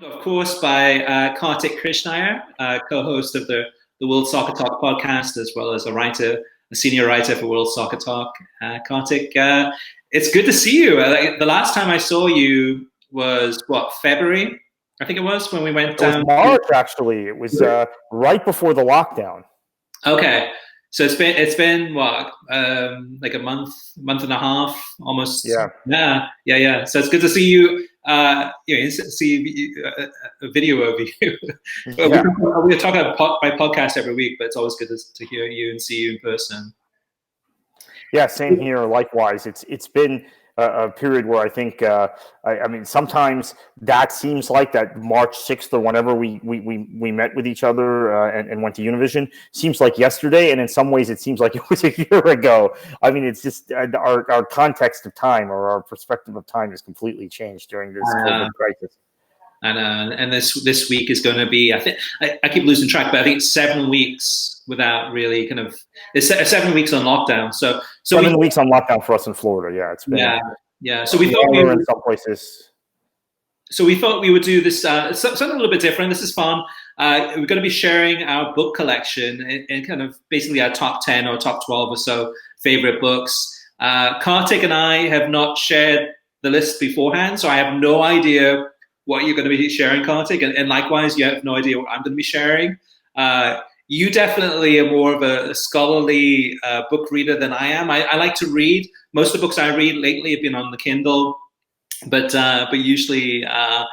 Of course, by Kartik Krishnaiyer, co-host of the World Soccer Talk podcast, as well as a senior writer for World Soccer Talk. Kartik, it's good to see you. The last time I saw you was what, February? I think it was when we went It was down. March, actually. It was right before the lockdown. Okay, so it's been what, like a month and a half, almost. Yeah. Yeah. So it's good to see you. See a video of you. Yeah. We talk about by podcast every week, but it's always good to hear you and see you in person. Yeah, same here. Likewise, it's been a period where I think I mean sometimes that seems like that March 6th or whenever we met with each other and went to Univision seems like yesterday, and in some ways it seems like it was a year ago. I mean, it's just our context of time or our perspective of time has completely changed during this COVID crisis. And this week is going to be, I think I keep losing track, but I think it's 7 weeks without really kind of, it's 7 weeks on lockdown. So 7 weeks on lockdown for us in Florida. Yeah, it's been So we thought in some places. So we thought we would do this something a little bit different. This is fun. We're going to be sharing our book collection and kind of basically our top 10 or top 12 or so favorite books. Kartik and I have not shared the list beforehand, so I have no idea what you're going to be sharing, Kartik, and likewise, you have no idea what I'm going to be sharing. You definitely are more of a scholarly book reader than I am. I like to read. Most of the books I read lately have been on the Kindle, but usually I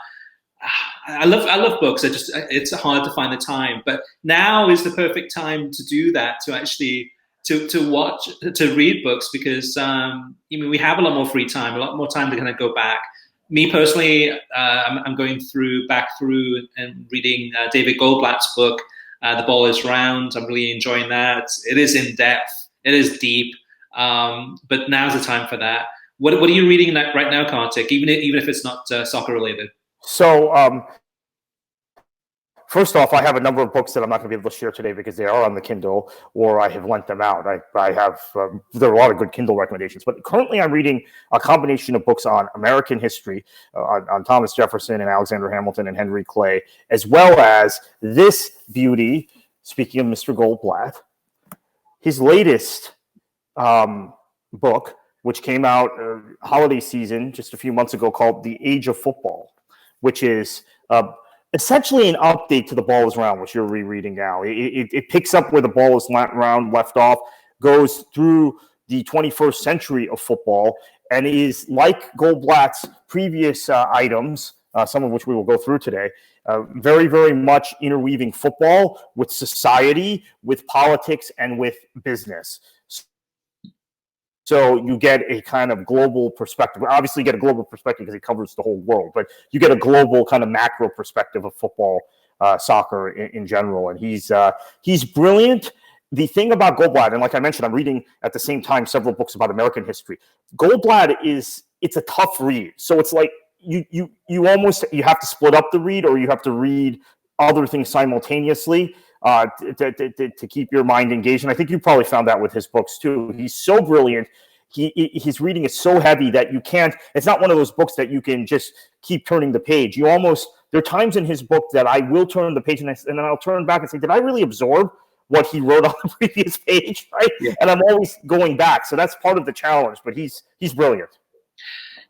love books. It's hard to find the time. But now is the perfect time to do that, to actually to read books, because we have a lot more free time, a lot more time to kind of go back. Me personally, I'm going back through and reading David Goldblatt's book, The Ball is Round. I'm really enjoying that. It is in depth. It is deep. But now's the time for that. What are you reading right now, Kartik, even if it's not soccer related? So first off, I have a number of books that I'm not going to be able to share today because they are on the Kindle or I have lent them out. I have there are a lot of good Kindle recommendations, but currently I'm reading a combination of books on American history, on Thomas Jefferson and Alexander Hamilton and Henry Clay, as well as this beauty. Speaking of Mr. Goldblatt, his latest book, which came out holiday season just a few months ago, called The Age of Football, which is essentially an update to The Ball is Round, which you're rereading now. It picks up where The Ball is Round left off, goes through the 21st century of football, and is like Goldblatt's previous items, some of which we will go through today, very, very much interweaving football with society, with politics, and with business. So you get a kind of global perspective. Obviously, you get a global perspective because it covers the whole world, but you get a global kind of macro perspective of football, soccer in general. And he's brilliant. The thing about Goldblatt, and like I mentioned, I'm reading at the same time several books about American history. Goldblatt it's a tough read. So it's like you have to split up the read, or you have to read other things simultaneously. To keep your mind engaged. And I think you probably found that with his books too. He's so brilliant. His reading is so heavy that you can't, it's not one of those books that you can just keep turning the page. There are times in his book that I will turn the page and then I'll turn back and say, did I really absorb what he wrote on the previous page? Right. Yeah. And I'm always going back. So that's part of the challenge, but he's brilliant.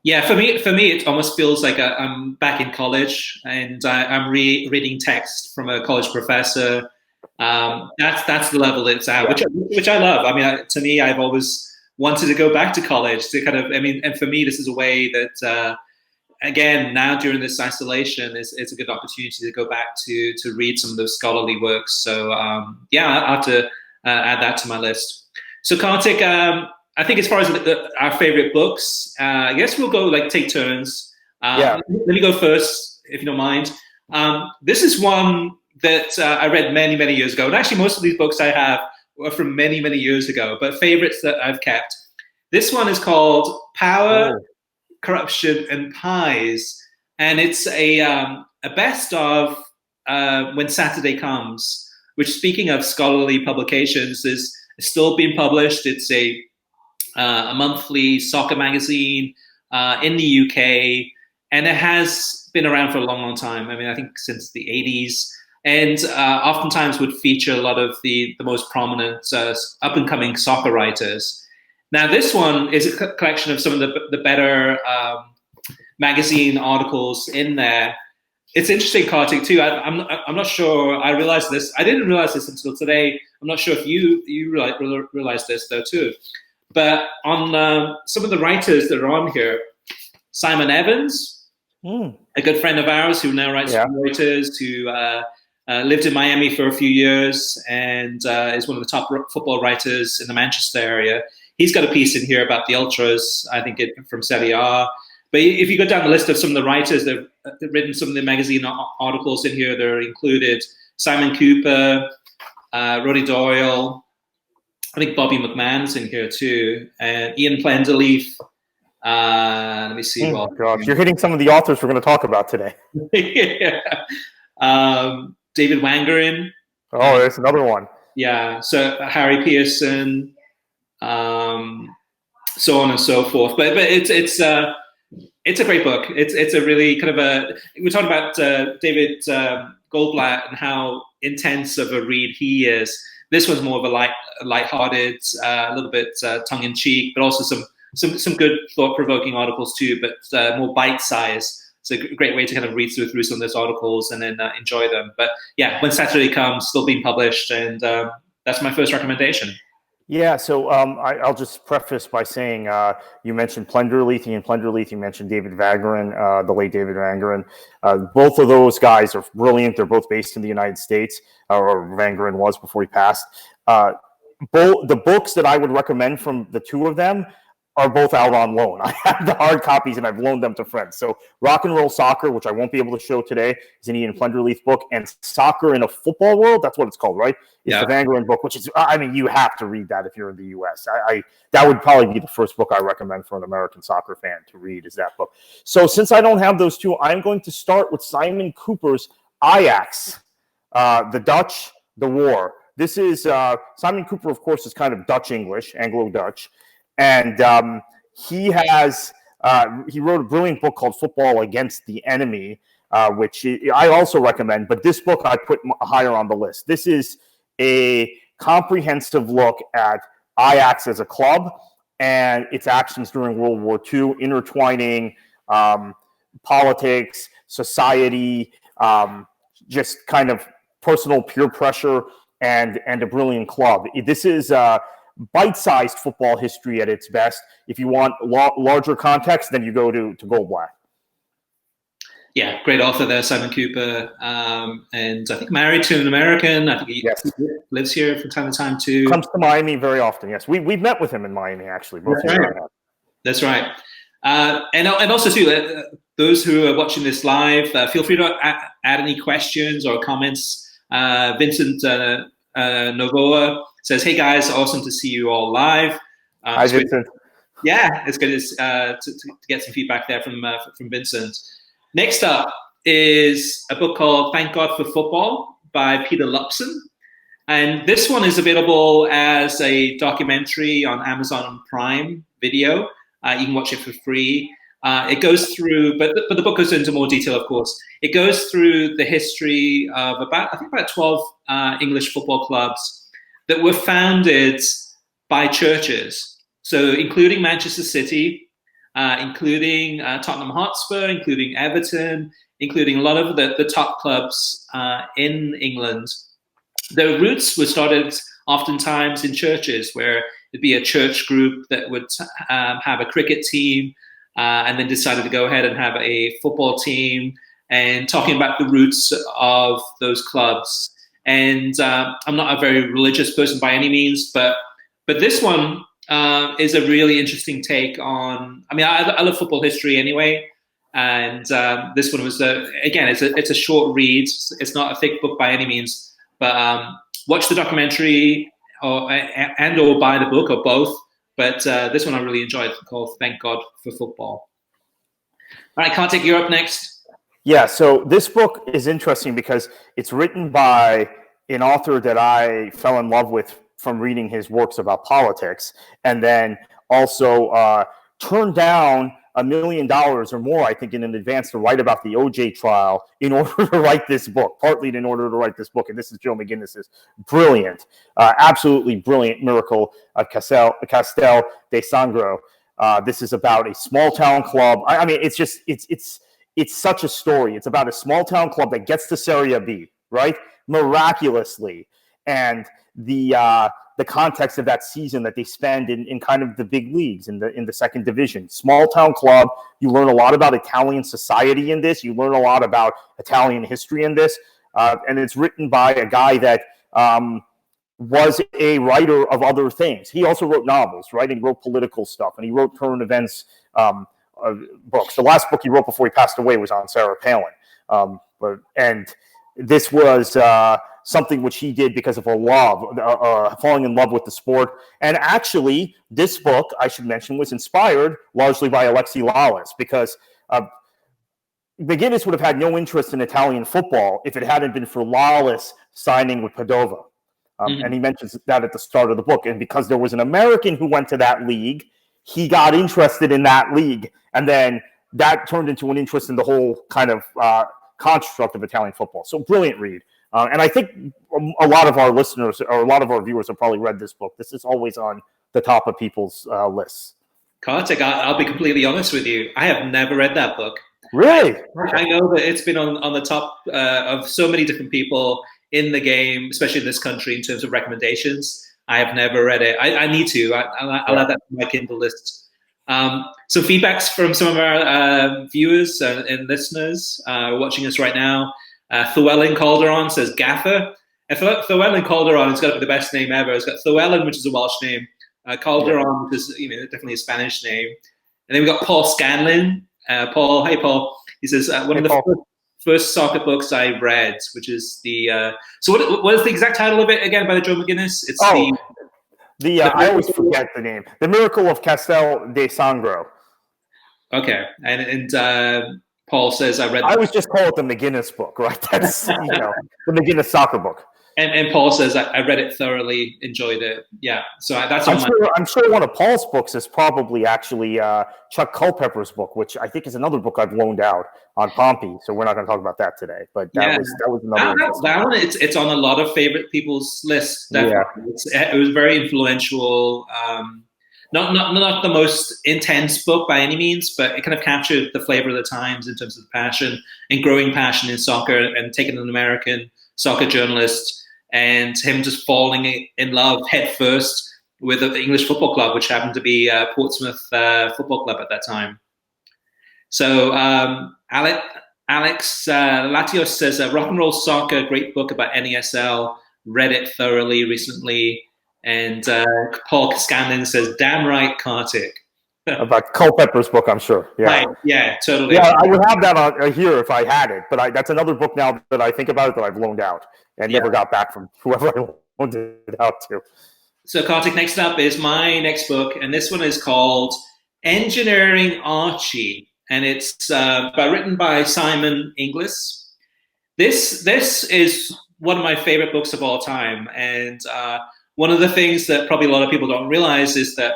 Yeah, for me, it almost feels like I'm back in college and I'm reading text from a college professor. That's the level it's at, which I love. I mean, to me, I've always wanted to go back to college to kind of. I mean, and for me, this is a way that, again, now during this isolation, it's a good opportunity to go back to read some of those scholarly works. So I'll have to add that to my list. So Kartik, I think as far as our favorite books, I guess we'll go take turns. Let me go first, if you don't mind. This is one that I read many, many years ago. And actually, most of these books I have were from many, many years ago, but favorites that I've kept. This one is called Power, Corruption, and Pies. And it's a best of When Saturday Comes, which, speaking of scholarly publications, is still being published. It's a monthly soccer magazine in the UK. And it has been around for a long, long time. I mean, I think since the 80s, and oftentimes would feature a lot of the most prominent up-and-coming soccer writers. Now, this one is a collection of some of the better magazine articles in there. It's interesting, Kartik, too. I'm not sure I realized this. I didn't realize this until today. I'm not sure if you realized this, though, too. But on some of the writers that are on here, Simon Evans, a good friend of ours who now writes for Reuters, who lived in Miami for a few years and is one of the top football writers in the Manchester area. He's got a piece in here about the Ultras, I think from Serie A. But if you go down the list of some of the writers that have written some of the magazine articles in here, they're included Simon Cooper, Roddy Doyle, I think Bobby McMahon's in here too, and Ian Plenderleaf. Let me see. Gosh, you're hitting some of the authors we're going to talk about today. Yeah. David Wangerin. Oh, there's another one. Yeah. So Harry Pearson, so on and so forth. But it's a great book. It's a really kind of we're talking about David Goldblatt and how intense of a read he is. This one's more of a lighthearted, a little bit tongue-in-cheek, but also some good thought-provoking articles too, but more bite-sized. It's a great way to kind of read through some of those articles and then enjoy them. But yeah, when Saturday comes, still being published, and that's my first recommendation. Yeah, so I'll just preface by saying you mentioned Plenderleith, you mentioned David Wangerin, the late David Wangerin. Both of those guys are brilliant. They're both based in the United States, or Wangerin was before he passed. The books that I would recommend from the two of them are both out on loan. I have the hard copies and I've loaned them to friends. So Rock and Roll Soccer, which I won't be able to show today, is an Ian Plenderleith book, and Soccer in a Football World, that's what it's called, right? It's the Wangerin book, which is, I mean, you have to read that if you're in the US. That would probably be the first book I recommend for an American soccer fan to read, is that book. So since I don't have those two, I'm going to start with Simon Cooper's Ajax, The Dutch, The War. This is, Simon Cooper, of course, is kind of Dutch-English, Anglo-Dutch. And he wrote a brilliant book called Football Against the Enemy, which I also recommend. But this book I put higher on the list. This is a comprehensive look at Ajax as a club and its actions during World War II, intertwining politics, society, just kind of personal peer pressure, and a brilliant club. This is bite-sized football history at its best. If you want larger context, then you go to Goldblatt. Yeah, great author there, Simon Cooper, and I think married to an American. I think he lives here from time to time too. Comes to Miami very often. Yes, we've met with him in Miami actually. That's right. And also too, those who are watching this live, feel free to add any questions or comments. Vincent Novoa says, "Hey guys, awesome to see you all live." Hi, Vincent. Yeah, it's good to get some feedback there from Vincent. Next up is a book called "Thank God for Football" by Peter Lupson, and this one is available as a documentary on Amazon Prime Video. You can watch it for free. It goes through, but the book goes into more detail, of course. It goes through the history of about 12 English football clubs that were founded by churches. So including Manchester City, including Tottenham Hotspur, including Everton, including a lot of the top clubs in England. Their roots were started oftentimes in churches, where it'd be a church group that would have a cricket team, and then decided to go ahead and have a football team, and talking about the roots of those clubs. And I'm not a very religious person by any means, but this one is a really interesting take on. I mean, I love football history anyway, and this one was again, it's a short read. It's not a thick book by any means, but watch the documentary or buy the book, or both. But this one I really enjoyed, called "Thank God for Football." All right, Kartik, you're up next. Yeah, so this book is interesting because it's written by an author that I fell in love with from reading his works about politics, and then also turned down $1 million or more, I think, in advance to write about the OJ trial in order to write this book, partly in order to write this book. And this is Joe McGinnis's brilliant, absolutely brilliant Miracle of Castel de Sangro. This is about a small town club. I mean, it's just, it's such a story. It's about a small town club that gets to Serie B, right? Miraculously. And the context of that season that they spend in kind of the big leagues in the second division. Small town club. You learn a lot about Italian society in this. You learn a lot about Italian history in this. And it's written by a guy that was a writer of other things. He also wrote novels, right? And he wrote political stuff, and he wrote current events books. The last book he wrote before he passed away was on Sarah Palin. And this was something which he did because of a love, falling in love with the sport. And actually, this book, I should mention, was inspired largely by Alexi Lalas, because McGinnis would have had no interest in Italian football if it hadn't been for Lalas signing with Padova. And he mentions that at the start of the book. And because there was an American who went to that league, he got interested in that league. And then that turned into an interest in the whole kind of construct of Italian football. So brilliant read. And I think a lot of our listeners or a lot of our viewers have probably read this book. This is always on the top of people's lists. Kartik, I'll be completely honest with you. I have never read that book. Really? I know that it's been on the top of so many different people in the game, especially in this country, in terms of recommendations. I have never read it. I need to. I'll add that to my Kindle list. So feedbacks from some of our viewers and listeners watching us right now. Llewellyn Calderon says Gaffer. Llewellyn Calderon has got to be the best name ever. It's got Llewellyn, which is a Welsh name. Calderon, which is definitely a Spanish name. And then we've got Paul Scanlon. Paul, hey Paul. He says one of the first soccer books I read, which is the. So what is the exact title of it again by the Joe McGinnis? It's I always forget the name. The Miracle of Castel de Sangro. Okay, and Paul says I read. I always just call it the McGinnis book, right? That's the McGinnis soccer book. And Paul says I read it thoroughly, enjoyed it. Yeah, so that's. I'm sure one of Paul's books is probably actually Chuck Culpepper's book, which I think is another book I've loaned out on Pompey. So we're not going to talk about that today. But that was another. That one, it's on a lot of favorite people's lists. Definitely. Yeah. It was very influential. Not the most intense book by any means, but it kind of captured the flavor of the times in terms of the passion and growing passion in soccer, and taking an American soccer journalist and him just falling in love head first with the English football club, which happened to be Portsmouth Football Club at that time. So Alex Latios says, Rock and Roll Soccer, great book about NESL, read it thoroughly recently. And Paul Scanlon says, damn right, Kartik. About Culpepper's book, I'm sure. Yeah, right. Yeah, totally. Yeah, I would have that here if I had it, but that's another book now that I think about it that I've loaned out and never got back from whoever I loaned it out to. So, Kartik, next up is my next book, and this one is called Engineering Archie, and it's written by Simon Inglis. This is one of my favorite books of all time, and one of the things that probably a lot of people don't realize is that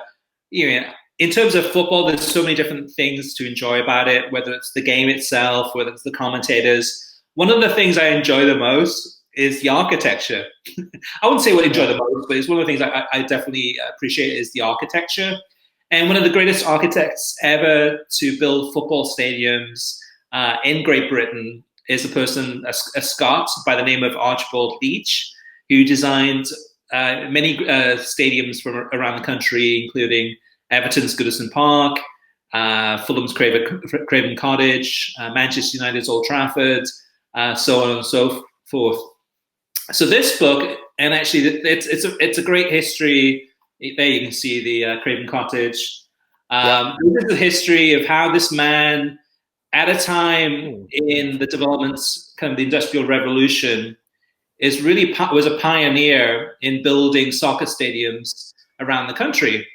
in terms of football, there's so many different things to enjoy about it, whether it's the game itself, whether it's the commentators. One of the things I enjoy the most is the architecture. I wouldn't say what I enjoy the most, but it's one of the things I definitely appreciate is the architecture. And one of the greatest architects ever to build football stadiums in Great Britain is a Scot by the name of Archibald Leach, who designed many stadiums from around the country, including Everton's Goodison Park, Fulham's Craven Cottage, Manchester United's Old Trafford, so on and so forth. So this book, and actually it's a great history. There you can see the Craven Cottage. This is the history of how this man, at a time in the developments, kind of the Industrial Revolution, was a pioneer in building soccer stadiums around the country.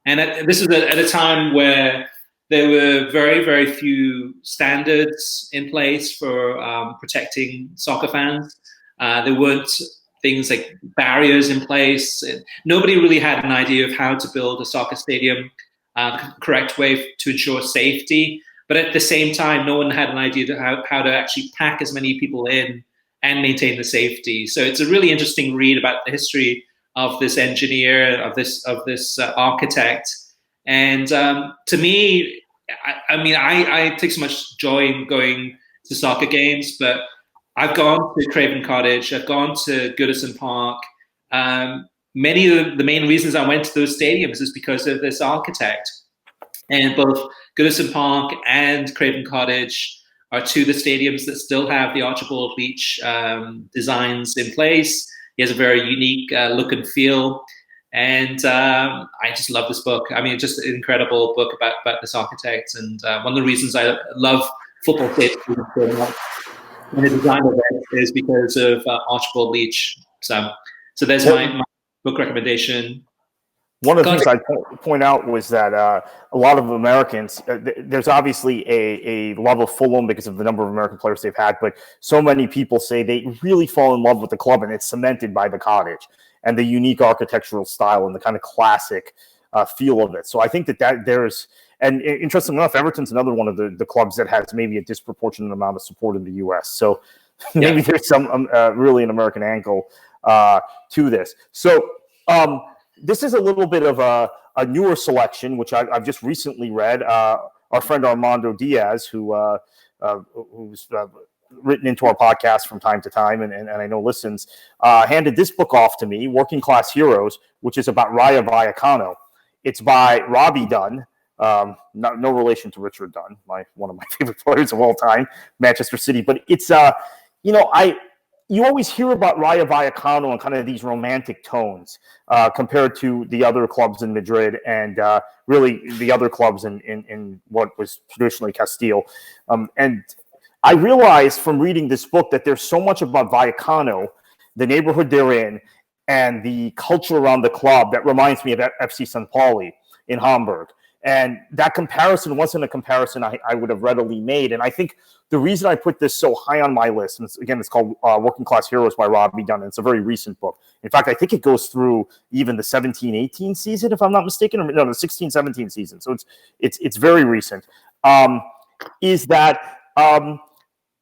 And this is at a time where there were very, very few standards in place for protecting soccer fans. There weren't things like barriers in place. Nobody really had an idea of how to build a soccer stadium. correct way to ensure safety. But at the same time, no one had an idea to how to actually pack as many people in and maintain the safety. So it's a really interesting read about the history of this engineer, of this architect. And to me, I take so much joy in going to soccer games, but I've gone to Craven Cottage, I've gone to Goodison Park. Many of the main reasons I went to those stadiums is because of this architect. And both Goodison Park and Craven Cottage are two of the stadiums that still have the Archibald Beach designs in place. He has a very unique look and feel. And I just love this book. I mean, it's just an incredible book about this architect. And one of the reasons I love football stadiums so much in the design of it is because of Archibald Beach. So there's my book recommendation. One of the things I'd point out was that a lot of Americans, there's obviously a love of Fulham because of the number of American players they've had, but so many people say they really fall in love with the club, and it's cemented by the cottage and the unique architectural style and the kind of classic feel of it. So I think that there's, and interestingly enough, Everton's another one of the clubs that has maybe a disproportionate amount of support in the U.S. So maybe there's some really an American angle to this. So this is a little bit of a newer selection, which I've just recently read. Our friend Armando Diaz, who's written into our podcast from time to time, and I know listens, handed this book off to me, Working Class Heroes, which is about Rayo Vallecano. It's by Robbie Dunn, no relation to Richard Dunn, one of my favorite players of all time, Manchester City. But it's, you always hear about Rayo Vallecano and kind of these romantic tones compared to the other clubs in Madrid and really the other clubs in what was traditionally Castile. And I realized from reading this book that there's so much about Vallecano, the neighborhood they're in, and the culture around the club that reminds me of FC St. Pauli in Hamburg. And that comparison wasn't a comparison I would have readily made. And I think the reason I put this so high on my list, and it's called Working Class Heroes by Robbie Dunn. It's a very recent book. In fact, I think it goes through even the 17-18 season, if I'm not mistaken, or no, the 16-17 season. So it's very recent. Is that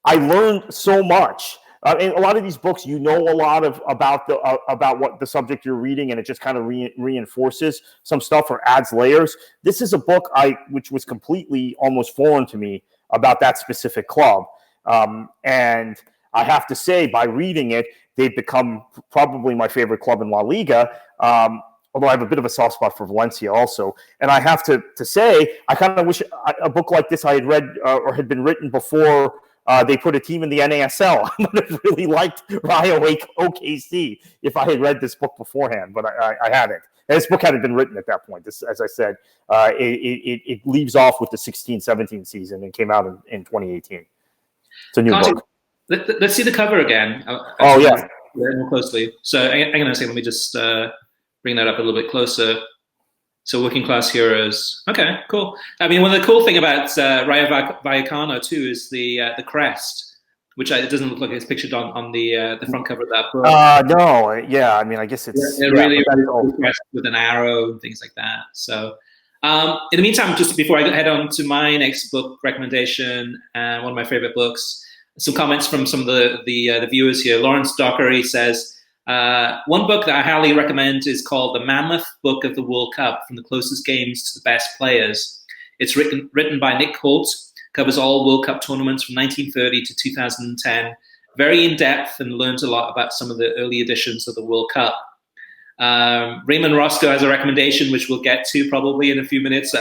I learned so much. In a lot of these books, you know a lot about what the subject you're reading, and it just kind of reinforces some stuff or adds layers. This is a book which was completely almost foreign to me about that specific club. And I have to say, by reading it, they've become probably my favorite club in La Liga, although I have a bit of a soft spot for Valencia also. And I have to say, I kind of wish a book like this I had read or had been written before they put a team in the NASL. I would have really liked Rayo OKC if I had read this book beforehand, but I hadn't. And this book hadn't been written at that point. This, as I said, it leaves off with the 16-17 season and came out in 2018. It's a new book. Let's see the cover again. Oh, yeah. More closely. So I'm going to say, let me just bring that up a little bit closer. So Working Class Heroes. Okay, cool. I mean, one of the cool thing about Rayo Vallecano too is the crest, which it doesn't look like it's pictured on the front cover of that book. No, yeah. I mean, I guess it's really crest with an arrow and things like that. So, in the meantime, just before I head on to my next book recommendation, one of my favorite books, some comments from some of the viewers here. Lawrence Dockery says, one book that I highly recommend is called The Mammoth Book of the World Cup, From the Closest Games to the Best Players. It's written by Nick Holt, covers all World Cup tournaments from 1930 to 2010. Very in-depth and learns a lot about some of the early editions of the World Cup. Raymond Roscoe has a recommendation, which we'll get to probably in a few minutes.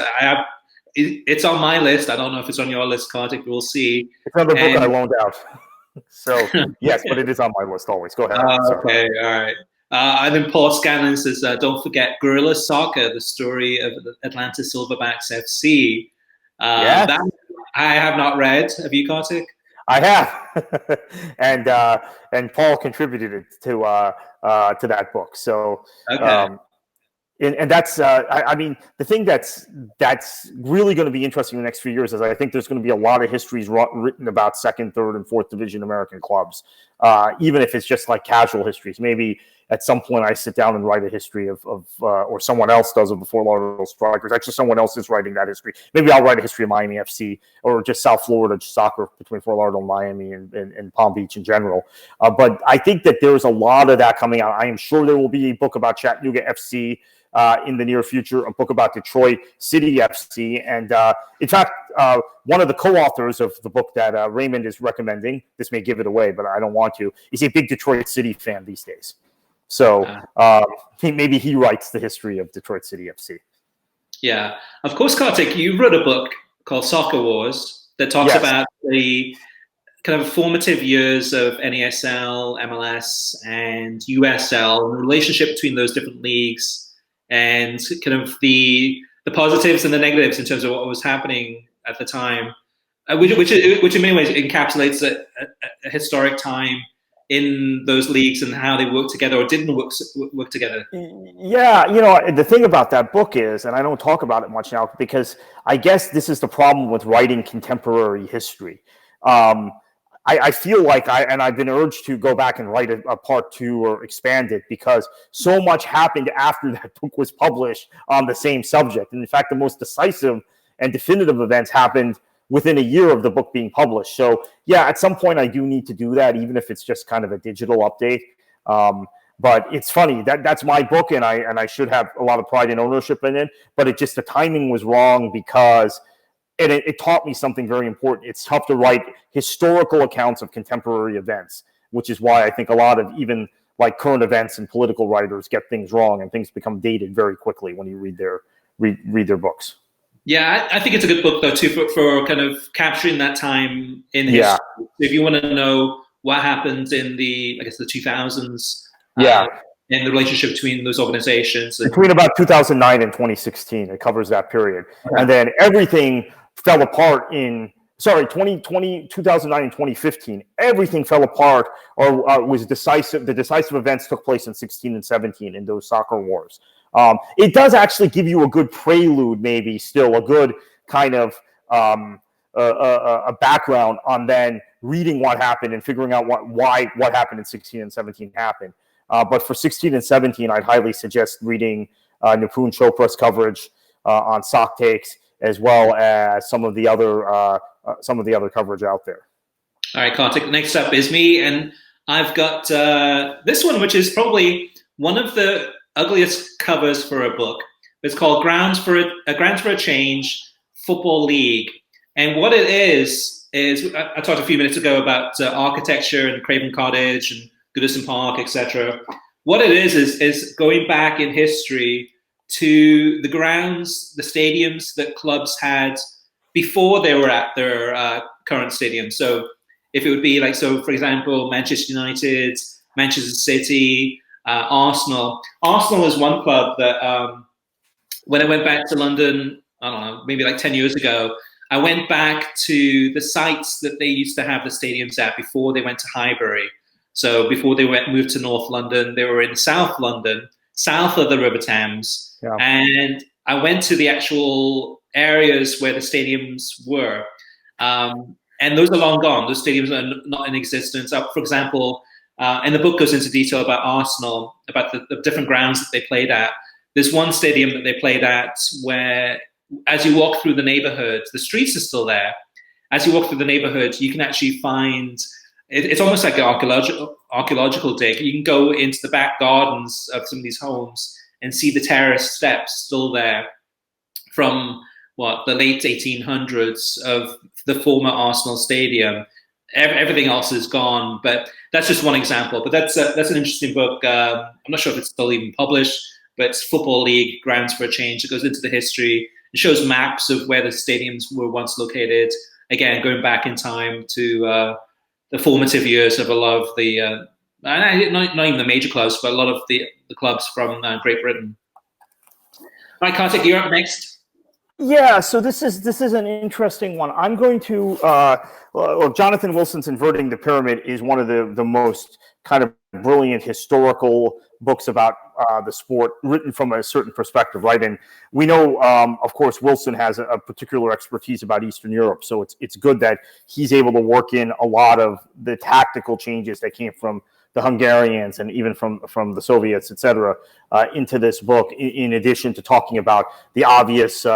It's on my list. I don't know if it's on your list, Kartik, but we'll see. It's another book I loaned out. So, yes, but it is on my list always. Go ahead. Okay, all right. And then Paul Scanlon says, don't forget Guerrilla Soccer, the story of the Atlanta Silverbacks FC. That I have not read. Have you, Kartik? I have. and Paul contributed it to that book. So, okay. And that's, I mean, the thing that's really going to be interesting in the next few years is I think there's going to be a lot of histories written about second, third, and fourth division American clubs, even if it's just like casual histories. Maybe at some point I sit down and write a history of or someone else does of the Fort Lauderdale Strikers. Actually, someone else is writing that history. Maybe I'll write a history of Miami FC or just South Florida soccer between Fort Lauderdale and Miami and Palm Beach in general. But I think that there's a lot of that coming out. I am sure there will be a book about Chattanooga FC in the near future, a book about Detroit City FC. And in fact, one of the co-authors of the book that Raymond is recommending, this may give it away, but I don't want to, is a big Detroit City fan these days. So maybe he writes the history of Detroit City FC. Yeah. Of course, Kartik, you wrote a book called Soccer Wars that talks about the kind of formative years of NASL, MLS, and USL, and the relationship between those different leagues, and kind of the positives and the negatives in terms of what was happening at the time, which in many ways encapsulates a historic time in those leagues and how they worked together or didn't work together. Yeah, the thing about that book is, and I don't talk about it much now because I guess this is the problem with writing contemporary history. I feel like I've been urged to go back and write a part 2 or expand it because so much happened after that book was published on the same subject. And in fact, the most decisive and definitive events happened within a year of the book being published. So yeah, at some point I do need to do that, even if it's just kind of a digital update. But it's funny that's my book, and I should have a lot of pride and ownership in it. But the timing was wrong because it taught me something very important. It's tough to write historical accounts of contemporary events, which is why I think a lot of even like current events and political writers get things wrong, and things become dated very quickly when you read their books. Yeah, I think it's a good book though too for kind of capturing that time in history. So if you want to know what happened in the 2000s, and the relationship between those organizations, between about 2009 and 2016, it covers that period, and then everything fell apart in 2009 and 2015. Everything fell apart or was decisive. The decisive events took place in 16 and 17 in those soccer wars. It does actually give you a good prelude, maybe still a good kind of a background on then reading what happened and figuring out what happened in 16 and 17 happened. But for 16 and 17, I'd highly suggest reading Nipun Chopra's coverage on Sock Takes, as well as some of the other coverage out there. All right, Kartik. Next up is me, and I've got this one, which is probably one of the ugliest covers for a book. It's called Grounds for a Change Football League, and what it is I talked a few minutes ago about architecture and Craven Cottage and Goodison Park, etc. What it is going back in history to the grounds, the stadiums that clubs had before they were at their current stadium. So if it would be for example, Manchester United, Manchester City, Arsenal. Arsenal is one club that when I went back to London, I don't know, maybe 10 years ago, I went back to the sites that they used to have the stadiums at before they went to Highbury. So before they moved to North London, they were in South London, south of the River Thames. Yeah. And I went to the actual areas where the stadiums were. And those are long gone. Those stadiums are not in existence. For example, and the book goes into detail about Arsenal, about the different grounds that they played at. There's one stadium that they played at where, as you walk through the neighborhood, the streets are still there. As you walk through the neighborhood, you can actually find, it's almost like an archaeological dig. You can go into the back gardens of some of these homes and see the terrace steps still there from the late 1800s of the former Arsenal stadium. Everything else is gone, but that's just one example. But that's an interesting book. I'm not sure if it's still even published, but it's Football League, Grounds for a Change. It goes into the history. It shows maps of where the stadiums were once located. Again, going back in time to the formative years of a lot of the, not even the major clubs, but a lot of the clubs from Great Britain. All right, Kartik, you're up next. Yeah, so this is an interesting one. I'm going to Jonathan Wilson's Inverting the Pyramid is one of the most kind of brilliant historical books about the sport, written from a certain perspective, right? And we know, of course, Wilson has a particular expertise about Eastern Europe, so it's good that he's able to work in a lot of the tactical changes that came from the Hungarians and even from the Soviets, etc., into this book, in addition to talking about the obvious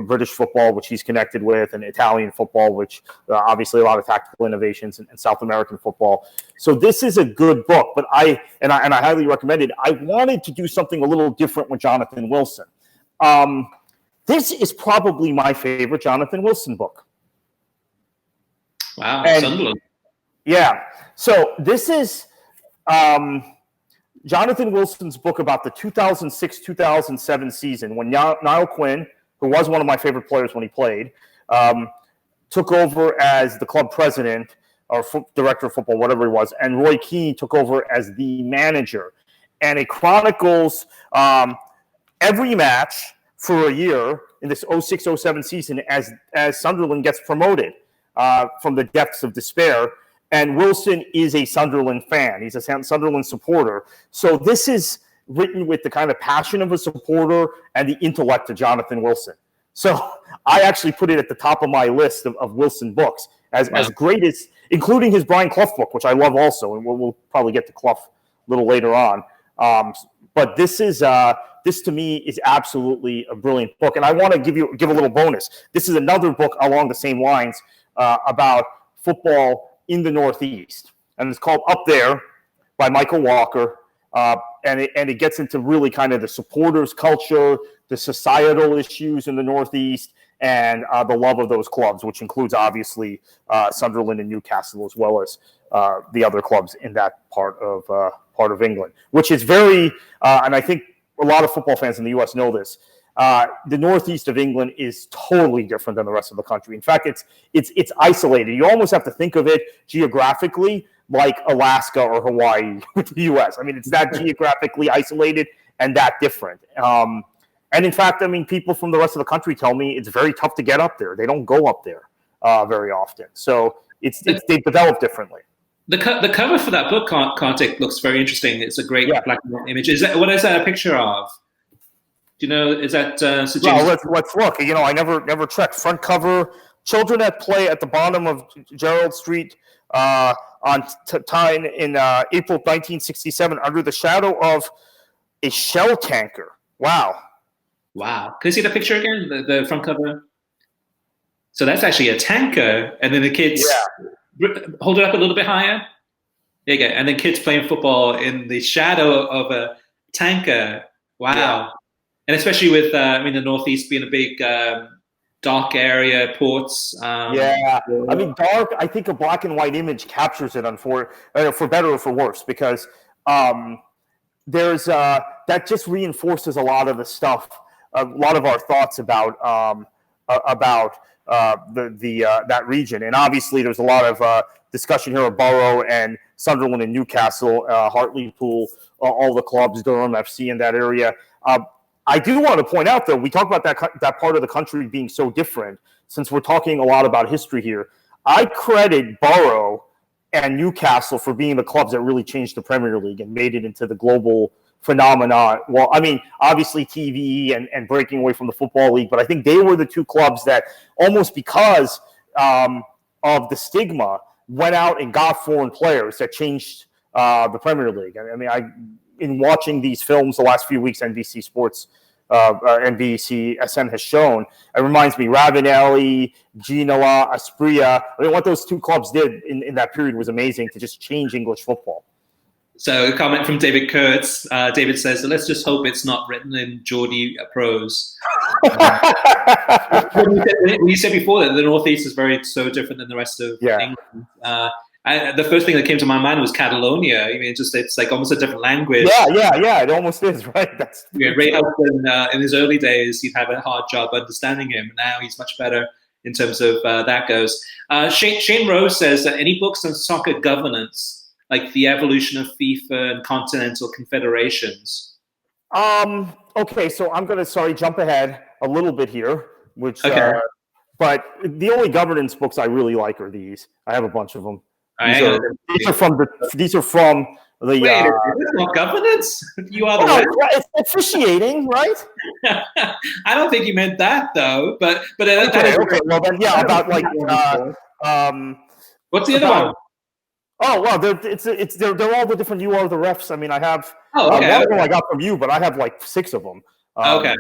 British football, which he's connected with, and Italian football, which obviously a lot of tactical innovations, and South American football. So this is a good book, but I highly recommend it. I wanted to do something a little different with Jonathan Wilson. This is probably my favorite Jonathan Wilson book. Wow, Sunderland. Yeah. So this is Jonathan Wilson's book about the 2006-2007 season when Niall Quinn, who was one of my favorite players when he played, took over as the club president or director of football, whatever he was, and Roy Keane took over as the manager. And it chronicles every match for a year in this 06-07 season as Sunderland gets promoted from the depths of despair. And Wilson is a Sunderland fan. He's a Sunderland supporter. So this is written with the kind of passion of a supporter and the intellect of Jonathan Wilson. So I actually put it at the top of my list of Wilson books as great as, including his Brian Clough book, which I love also, and we'll probably get to Clough a little later on. But this is this to me is absolutely a brilliant book, and I want to give a little bonus. This is another book along the same lines about football in the Northeast, and it's called Up There by Michael Walker. And it gets into really kind of the supporters' culture, the societal issues in the Northeast, and the love of those clubs, which includes obviously Sunderland and Newcastle, as well as the other clubs in that part of England, which is very, and I think a lot of football fans in the U.S. know this. The Northeast of England is totally different than the rest of the country. In fact, it's isolated. You almost have to think of it geographically like Alaska or Hawaii with the U.S. I mean, it's that geographically isolated and that different. And in fact, I mean, people from the rest of the country tell me it's very tough to get up there. They don't go up there very often. So they develop differently. The cover for that book, Kartik, looks very interesting. It's a great black and white image. What is that a picture of? Do you know, is that well, let's look. You know, I never checked. Front cover, children at play at the bottom of Gerald Street on Tyne in April 1967 under the shadow of a shell tanker. Wow. Can you see the picture again, the front cover? So that's actually a tanker, and then the kids hold it up a little bit higher. There you go. And then kids playing football in the shadow of a tanker. Wow. Yeah. And especially with, the Northeast being a big dark area, ports. I mean, dark, I think a black and white image captures it for better or for worse, because there's that just reinforces a lot of the stuff, a lot of our thoughts about that region. And obviously there's a lot of discussion here of Borough and Sunderland and Newcastle, Hartlepool, all the clubs, Durham FC in that area. I do want to point out, though, we talk about that part of the country being so different, since we're talking a lot about history here. I credit Borough and Newcastle for being the clubs that really changed the Premier League and made it into the global phenomenon. Well, I mean, obviously TV and breaking away from the Football League, but I think they were the two clubs that, almost because of the stigma, went out and got foreign players that changed the Premier League. I mean, in watching these films the last few weeks, NBC Sports, NBC SN has shown, it reminds me, Ravenelli, Genoa, Aspria. I mean, what those two clubs did in that period was amazing to just change English football. So a comment from David Kurtz. David says, let's just hope it's not written in Geordie prose. You said before that the Northeast is so different than the rest of England. The first thing that came to my mind was Catalonia. I mean, it's like almost a different language. Yeah, it almost is, right? Ray Hudson, in his early days, he'd have a hard job understanding him. Now he's much better in terms of that goes. Shane Rose says, any books on soccer governance, like the evolution of FIFA and continental confederations? Okay, so I'm going to, jump ahead a little bit here, but the only governance books I really like are these. I have a bunch of them. These are from the. Wait, it's not governance. You are it's officiating, right? I don't think you meant that though. But okay. Well then, about like what's the other one? Oh well, they're all the different "You Are the Refs." I mean, I have Oh, okay. one of them I got from you, but I have like 6 of them. Okay.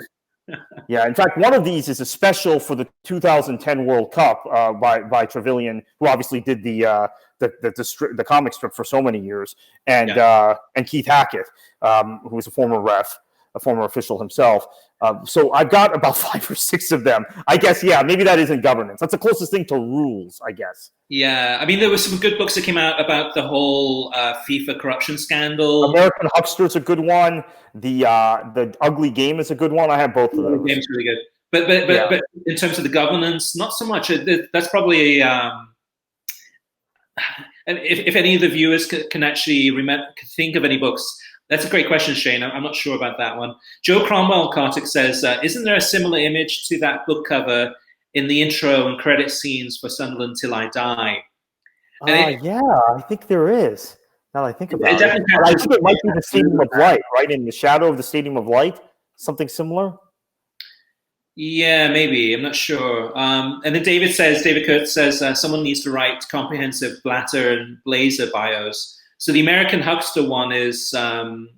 Yeah, in fact, one of these is a special for the 2010 World Cup by Trevelyan, who obviously did the comic strip for so many years, and Keith Hackett, who was a former ref, a former official himself. So I've got about 5 or 6 of them. I guess, yeah, maybe that isn't governance. That's the closest thing to rules, I guess. Yeah, I mean, there were some good books that came out about the whole FIFA corruption scandal. American Huckster is a good one. The Ugly Game is a good one. I have both of those. The game's really good, but in terms of the governance, not so much. That's probably and if any of the viewers can actually think of any books. That's a great question, Shane. I'm not sure about that one. Joe Cromwell Kartik says, isn't there a similar image to that book cover in the intro and credit scenes for Sunderland Till I Die? Yeah, I think there is. Now that I think about it. I think it might be the Stadium of Light, right? In the shadow of the Stadium of Light? Something similar? Yeah, maybe. I'm not sure. And then David Kurtz says, someone needs to write comprehensive Blatter and Blazer bios. So the American Huckster one is, I'm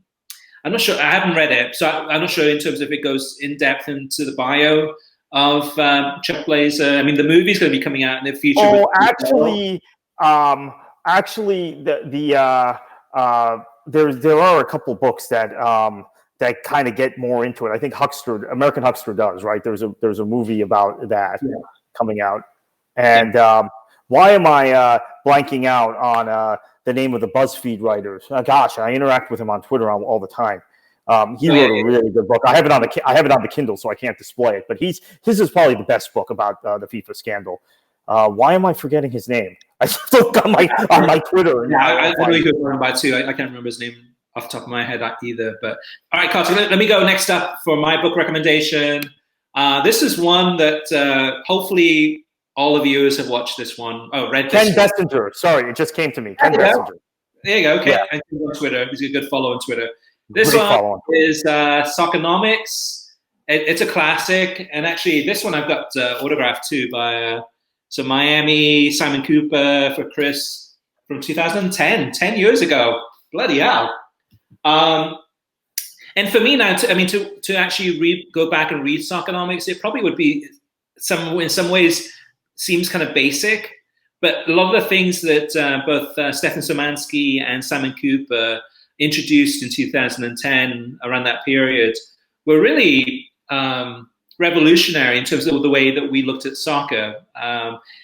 not sure. I haven't read it, so I'm not sure in terms of if it goes in depth into the bio of Chuck Blazer. I mean, the movie's going to be coming out in the future. Oh, actually, there are a couple books that kind of get more into it. I think American Huckster does, right? There's a movie about that coming out, and why am I blanking out on the name of the BuzzFeed writers? Gosh, I interact with him on Twitter all the time. He wrote a really good book. I have it on the Kindle, so I can't display it. But his is probably the best book about the FIFA scandal. Why am I forgetting his name? I look on my Twitter. Yeah, I really could remember by too. I can't remember his name off the top of my head either. But all right, Kartik, let me go next up for my book recommendation. This is one that hopefully all of you have watched this one. Oh, read this. Ken Bessinger. Sorry, it just came to me. Ken Bessinger. There you go. Okay, yeah. And on Twitter. He's a good follow on Twitter. This one is Soccernomics. It's a classic, and actually, this one I've got autographed too by Miami Simon Cooper for Chris from 2010, 10 years ago. Bloody hell! And for me now, to actually go back and read Soccernomics, it probably would be in some ways seems kind of basic, but a lot of the things that both Stefan Szymanski and Simon Cooper introduced in 2010 around that period were really revolutionary in terms of the way that we looked at soccer.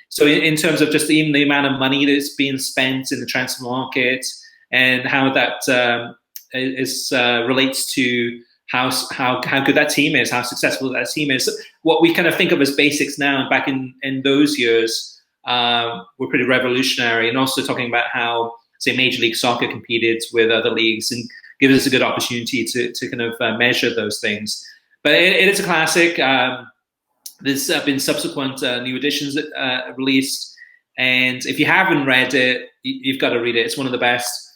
So in terms of just even the amount of money that's being spent in the transfer market and how that relates to how good that team is, how successful that team is. What we kind of think of as basics now, and back in those years, were pretty revolutionary. And also talking about how, say, Major League Soccer competed with other leagues and gives us a good opportunity to kind of measure those things. But it is a classic. There's been subsequent new editions released. And if you haven't read it, you've got to read it. It's one of the best.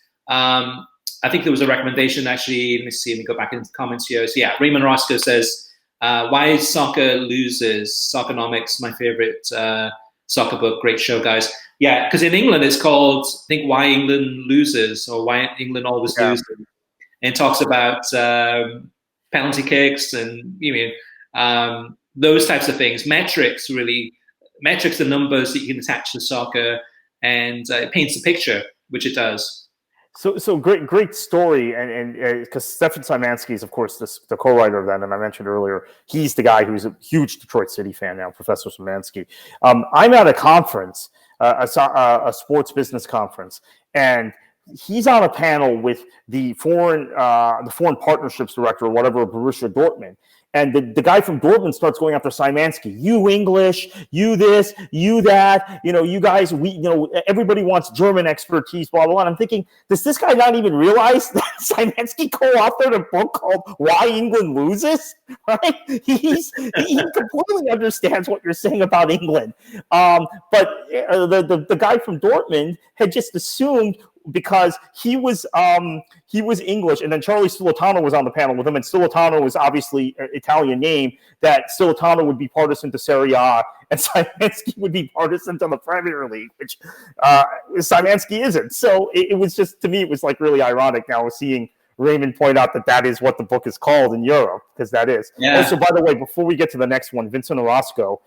I think there was a recommendation, actually. Let me go back into the comments here. So yeah, Raymond Roscoe says, why soccer loses? Soccernomics, my favorite soccer book. Great show, guys. Yeah, because in England it's called, I think, Why England Loses, or Why England Always Loses. And it talks about penalty kicks and those types of things. Metrics, the numbers that you can attach to soccer, and it paints a picture, which it does. So great story, and because Stefan Szymanski is, of course, the co-writer of that, and I mentioned earlier, he's the guy who's a huge Detroit City fan now, Professor Szymanski. I'm at a conference, a sports business conference, and he's on a panel with the foreign partnerships director or whatever of Borussia Dortmund. And the guy from Dortmund starts going after Szymanski. You English, you this, you that, you guys, everybody wants German expertise, blah, blah, blah. And I'm thinking, does this guy not even realize that Szymanski co-authored a book called Why England Loses? Right? He completely understands what you're saying about England. But the guy from Dortmund had just assumed because he was English, and then Charlie Stillitano was on the panel with him, and Stillitano is obviously an Italian name. That Stillitano would be partisan to Serie A, and Szymanski would be partisan to the Premier League, which Szymanski isn't. So it was just, to me, it was like really ironic now seeing Raymond point out that is what the book is called in Europe, because that is. Yeah. Also, by the way, before we get to the next one, Vincent Orozco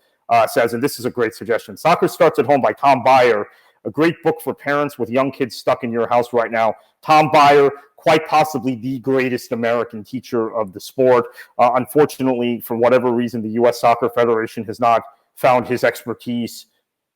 says, and this is a great suggestion, Soccer Starts at Home by Tom Byer, a great book for parents with young kids stuck in your house right now. Tom Byer, quite possibly the greatest American teacher of the sport. Unfortunately, for whatever reason, the U.S. Soccer Federation has not found his expertise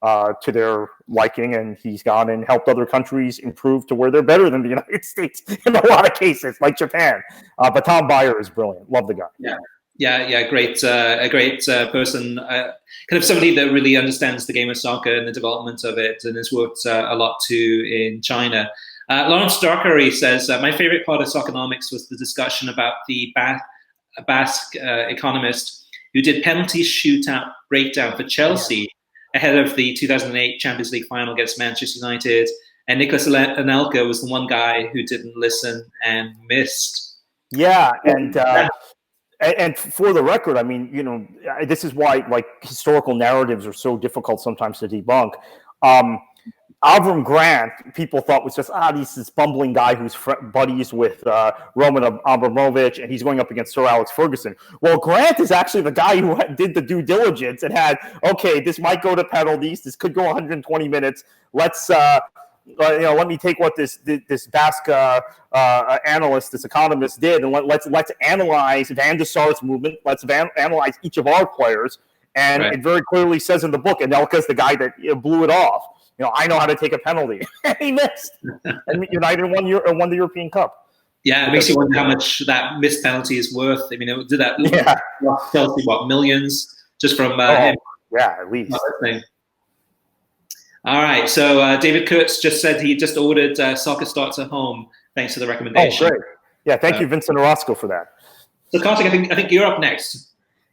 to their liking, and he's gone and helped other countries improve to where they're better than the United States in a lot of cases, like Japan. But Tom Byer is brilliant. Love the guy. Yeah, great, a great person, kind of somebody that really understands the game of soccer and the development of it, and has worked a lot too in China. Lawrence Darkery says, my favorite part of Soccernomics was the discussion about the Basque economist who did penalty shootout breakdown for Chelsea ahead of the 2008 Champions League final against Manchester United. And Nicolas Anelka was the one guy who didn't listen and missed. Yeah, and for the record, I mean, this is why like historical narratives are so difficult sometimes to debunk. Avram Grant, people thought was just this bumbling guy who's buddies with Roman Abramovich, and he's going up against Sir Alex Ferguson. Well, Grant is actually the guy who did the due diligence and had, okay, this might go to penalties, this could go 120 minutes. Let's let me take what this Basque analyst, this economist did, and let's analyze Van der Sar's movement. Let's analyze each of our players, and It very clearly says in the book, Anelka's the guy that blew it off. I know how to take a penalty. He missed. And United won the European Cup. Yeah, it makes you wonder how much that missed penalty is worth. I mean, did that Chelsea, millions just from him? Yeah, at least. All right, so David Kurtz just said he just ordered Soccer Starts at Home. Thanks for the recommendation. Oh, great. Yeah, thank you, Vincent Orozco, for that. So, Kartik, I think you're up next.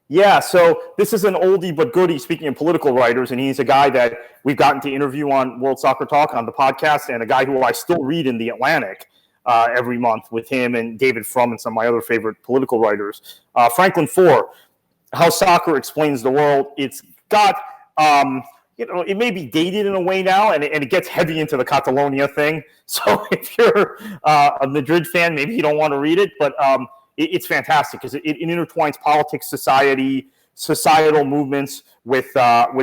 Yeah, so this is an oldie but goodie, speaking of political writers, and he's a guy that we've gotten to interview on World Soccer Talk on the podcast, and a guy who I still read in The Atlantic every month with him and David Frum and some of my other favorite political writers. Franklin Foer, How Soccer Explains the World. It's got, it may be dated in a way now, and it gets heavy into the Catalonia thing. So if you're a Madrid fan, maybe you don't want to read it, but it's fantastic because it intertwines politics, society, societal movements with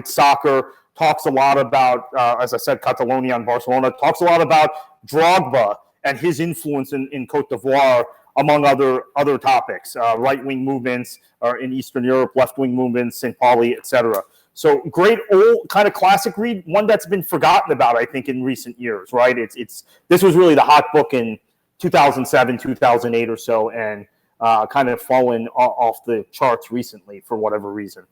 soccer. Talks a lot about, as I said, Catalonia and Barcelona. Talks a lot about Drogba and his influence in Cote d'Ivoire, among other topics. Right-wing movements in Eastern Europe, left-wing movements, St. Pauli, etc. So great old kind of classic read, one that's been forgotten about, I think, in recent years. Right? This was really the hot book in 2007, 2008 or so, and kind of fallen off the charts recently for whatever reason.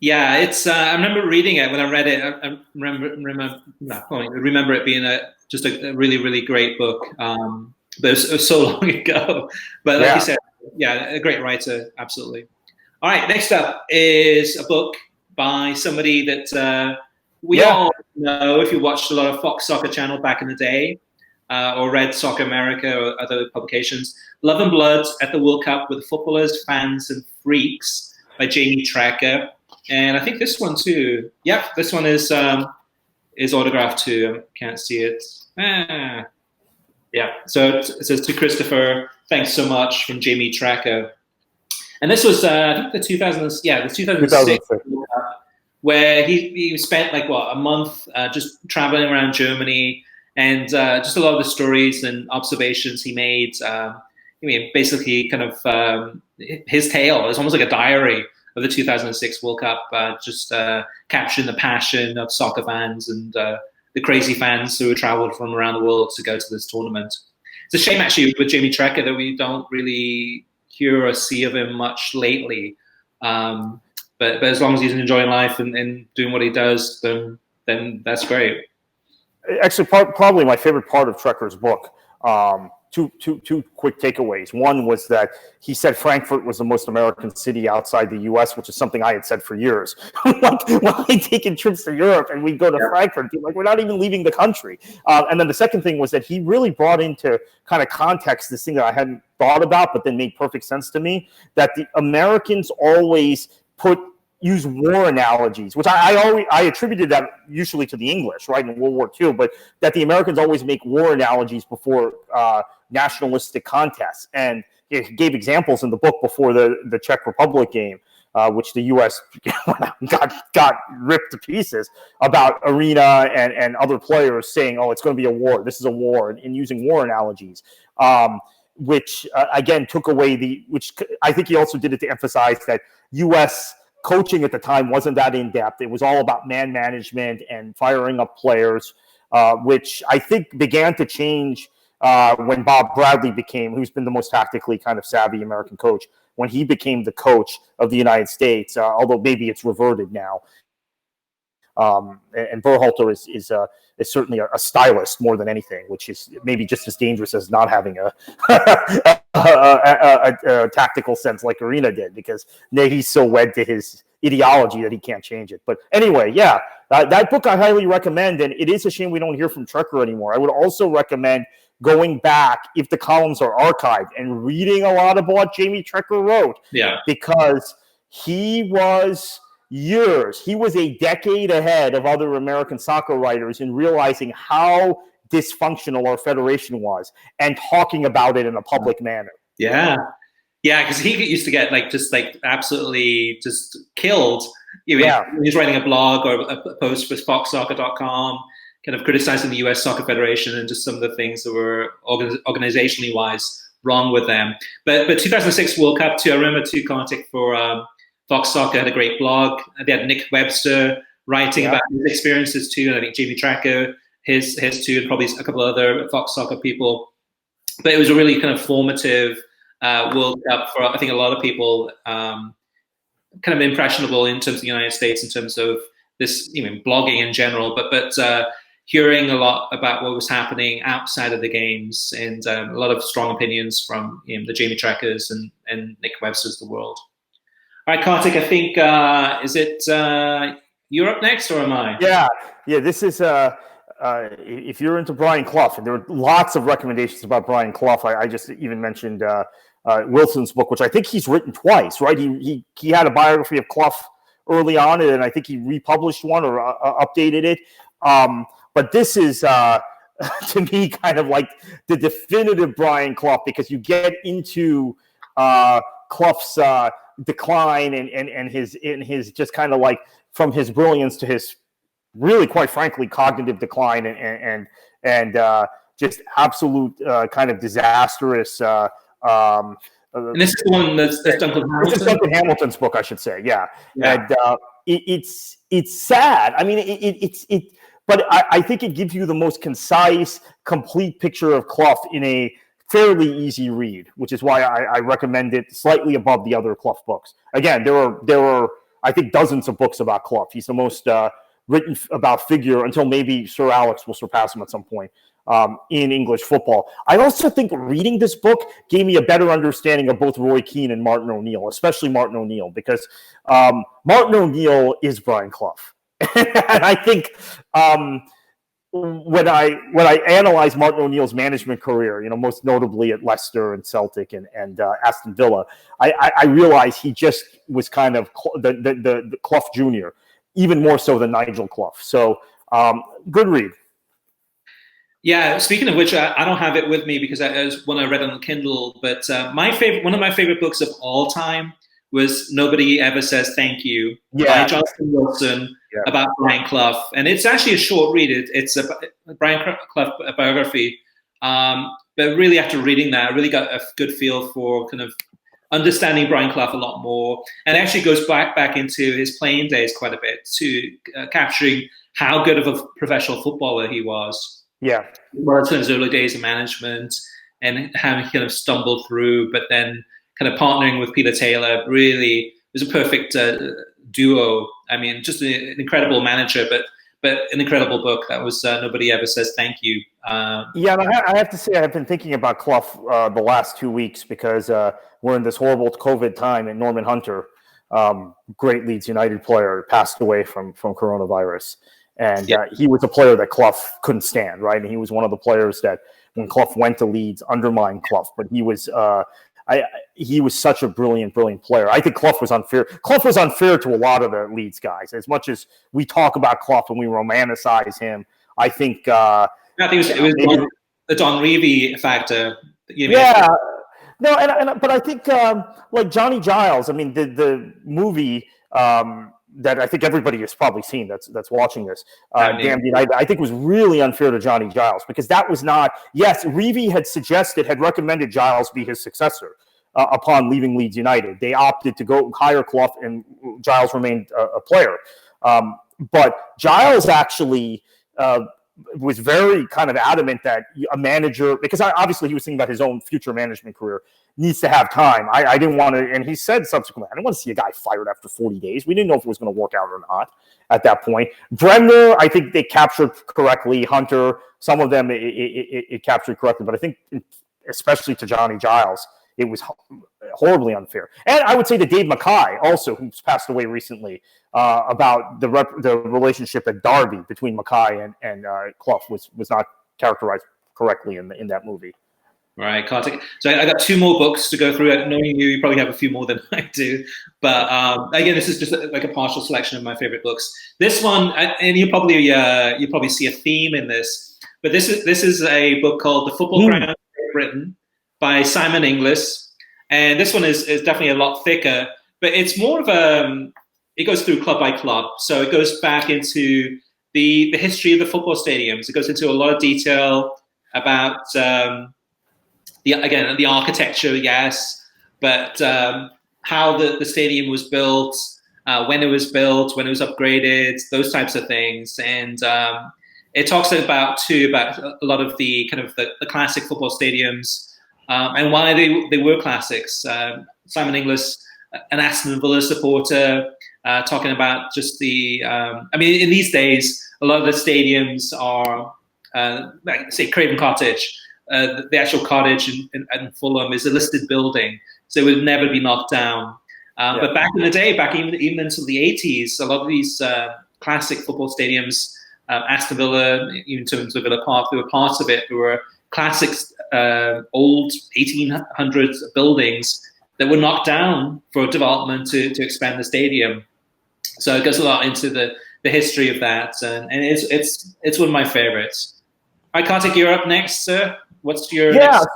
Yeah, I remember reading it when I read it. I remember it being just a really, really great book. But it was so long ago. But like you said, a great writer, absolutely. All right, next up is a book by somebody that we all know if you watched a lot of Fox Soccer Channel back in the day. Or read Soccer America or other publications. Love and Blood at the World Cup with Footballers, Fans and Freaks by Jamie Tracker. And I think this one too. Yep, this one is autographed too. I can't see it. Yeah, so it says, to Christopher, thanks so much, from Jamie Tracker. And this was I think the 2006 World Cup, where he spent a month just traveling around Germany. And just a lot of the stories and observations he made, basically kind of his tale. It's almost like a diary of the 2006 World Cup, just capturing the passion of soccer fans and the crazy fans who traveled from around the world to go to this tournament. It's a shame, actually, with Jamie Tracker that we don't really hear or see of him much lately. But as long as he's enjoying life and doing what he does, then that's great. Actually, probably my favorite part of Trekker's book, two quick takeaways. One was that he said Frankfurt was the most American city outside the U.S., which is something I had said for years. Like, why taking trips to Europe and we go to Frankfurt? Like, we're not even leaving the country. And then the second thing was that he really brought into kind of context this thing that I hadn't thought about, but then made perfect sense to me, that the Americans always use war analogies, which I attributed that usually to the English, right, in World War II, but that the Americans always make war analogies before nationalistic contests. And he gave examples in the book before the Czech Republic game, which the U.S. got ripped to pieces, about Arena and other players saying, oh, it's going to be a war, this is a war, and using war analogies. Which, again, took away which I think he also did it to emphasize that U.S. coaching at the time wasn't that in-depth. It was all about man management and firing up players, which I think began to change when Bob Bradley who's been the most tactically kind of savvy American coach, when he became the coach of the United States, although maybe it's reverted now. And Berhalter is certainly a stylist more than anything, which is maybe just as dangerous as not having a tactical sense like Arena did, because he's so wed to his ideology that he can't change it. But anyway, yeah, that book I highly recommend, and it is a shame we don't hear from Trekker anymore. I would also recommend going back, if the columns are archived, and reading a lot of what Jamie Trekker wrote. Yeah, because he was a decade ahead of other American soccer writers in realizing how dysfunctional our federation was and talking about it in a public manner. Yeah, because he used to get absolutely just killed. He was writing a blog or a post for foxsoccer.com, kind of criticizing the U.S. Soccer Federation and just some of the things that were organizationally wise wrong with them. But 2006 World Cup too, I remember too, Kartik, for Fox Soccer had a great blog. They had Nick Webster writing about his experiences too, and I think Jamie Trekker, his too, and probably a couple of other Fox Soccer people. But it was a really kind of formative World Cup for, I think, a lot of people, kind of impressionable in terms of the United States, in terms of this, blogging in general, but hearing a lot about what was happening outside of the games, and a lot of strong opinions from the Jamie Trekkers and Nick Websters of the world. All right, Kartik, I think, is it you're up next, or am I? Yeah, this is, if you're into Brian Clough, and there are lots of recommendations about Brian Clough. I just even mentioned Wilson's book, which I think he's written twice, right? He had a biography of Clough early on, and I think he republished one or updated it. But this is, to me, kind of like the definitive Brian Clough, because you get into Clough's decline and his just kind of like, from his brilliance to his really, quite frankly, cognitive decline and just absolute kind of disastrous. And this is the one that's Duncan Hamilton. This is Duncan Hamilton's book, I should say. Yeah. And it's sad. I mean, but I think it gives you the most concise, complete picture of Clough in a fairly easy read, which is why I recommend it slightly above the other Clough books. Again, there are I think dozens of books about Clough. He's the most written about figure, until maybe Sir Alex will surpass him at some point in English football. I also think reading this book gave me a better understanding of both Roy Keane and Martin O'Neill, especially Martin O'Neill, because Martin O'Neill is Brian Clough. And I think when I analyze Martin O'Neill's management career, most notably at Leicester and Celtic and Aston Villa, I realize he just was kind of the Clough Jr., even more so than Nigel Clough. So good read. Yeah, speaking of which, I don't have it with me because it was one I read on the Kindle. But one of my favorite books of all time was Nobody Ever Says Thank You by Jonathan Wilson about Brian Clough. And it's actually a short read. It's a Brian Clough biography. But really, after reading that, I really got a good feel for kind of understanding Brian Clough a lot more. And it actually goes back into his playing days quite a bit, to capturing how good of a professional footballer he was. Yeah. Well, in terms of early days of management and how he kind of stumbled through, but then kind of partnering with Peter Taylor really was a perfect duo. I mean, just an incredible manager, but but an incredible book. That was Nobody Ever Says Thank You. Yeah, and I have to say I've been thinking about Clough the last 2 weeks because we're in this horrible COVID time, and Norman Hunter, great Leeds United player, passed away from coronavirus. And he was a player that Clough couldn't stand, right? And he was one of the players that, when Clough went to Leeds, undermined Clough. But he was he was such a brilliant player. I think Clough was unfair. Clough was unfair to a lot of the Leeds guys. As much as we talk about Clough and we romanticize him, I think I think it was the Don Revie factor. Yeah. No, but I think like Johnny Giles. I mean, the movie that I think everybody has probably seen that's watching this, Damned United, I think was really unfair to Johnny Giles, because that was not. Yes, Revie had recommended Giles be his successor upon leaving Leeds United. They opted to go hire Clough, and Giles remained a player. But Giles actually was very kind of adamant that a manager, because obviously he was thinking about his own future management career, needs to have time. I didn't want to, and he said subsequently, I didn't want to see a guy fired after 40 days. We didn't know if it was going to work out or not at that point. Bremner, I think they captured correctly. Hunter, some of them it captured correctly, but I think especially to Johnny Giles, it was horribly unfair. And I would say to Dave Mackay, also, who's passed away recently, about the relationship at Derby between Mackay and Clough was not characterized correctly in that movie. Right, Kartik. So I got 2 more books to go through. Knowing you probably have a few more than I do. But again, this is just like a partial selection of my favorite books. This one, and you probably see a theme in this. But this is a book called The Football Ground of Great Britain by Simon Inglis. And this one is definitely a lot thicker, but it's more of it goes through club by club. So it goes back into the history of the football stadiums. It goes into a lot of detail about the architecture, yes, but how the stadium was built, when it was built, when it was upgraded, those types of things. And it talks about a lot of the kind of the classic football stadiums and why they were classics. Simon Inglis, an Aston Villa supporter, talking about just in these days, a lot of the stadiums are, like say Craven Cottage. The actual cottage in Fulham is a listed building, so it would never be knocked down. But back in the day, even into the 80s, a lot of these classic football stadiums, Aston Villa, even in terms of Villa Park, there were parts of it. There were classic old 1800s buildings that were knocked down for development to expand the stadium. So it goes a lot into the history of that, and it's one of my favorites. All right, Kartik, you're up next, sir. What's your next?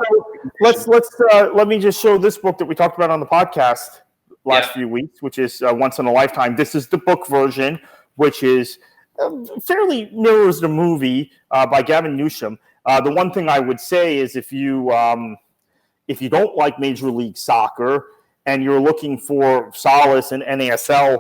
So let me just show this book that we talked about on the podcast last few weeks, which is Once in a Lifetime. This is the book version, which is fairly mirrors the movie by Gavin Newsham. The one thing I would say is if you don't like Major League Soccer and you're looking for solace in NASL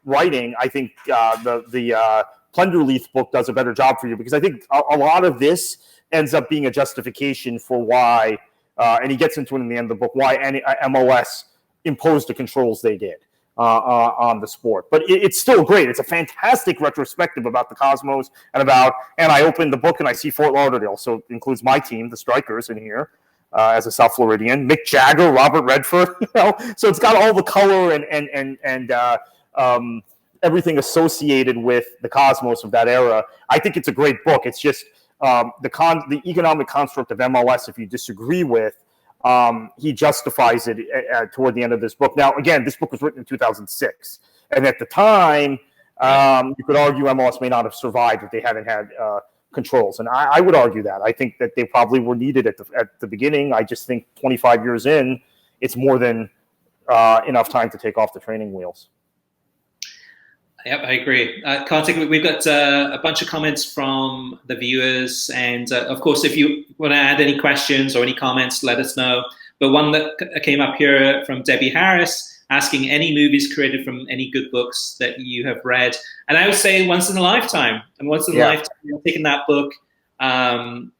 writing, I think the Plenderleaf book does a better job for you, because I think a lot of this ends up being a justification for why, and he gets into it in the end of the book, why MLS imposed the controls they did on the sport. But it's still great. It's a fantastic retrospective about the Cosmos and I opened the book and I see Fort Lauderdale, so it includes my team, the Strikers, in here. As a South Floridian, Mick Jagger, Robert Redford, so it's got all the color and everything associated with the Cosmos of that era. I think it's a great book. It's just the economic construct of MLS, if you disagree with, he justifies it toward the end of this book. Now, again, this book was written in 2006, and at the time, you could argue MLS may not have survived if they hadn't had controls, and I would argue that. I think that they probably were needed at the beginning. I just think 25 years in, it's more than enough time to take off the training wheels. Yep, I agree. Kartik, we've got a bunch of comments from the viewers, and of course, if you want to add any questions or any comments, let us know. But one that came up here from Debbie Harris, asking any movies created from any good books that you have read. And I would say Once in a Lifetime. And Once in a Lifetime, taking that book and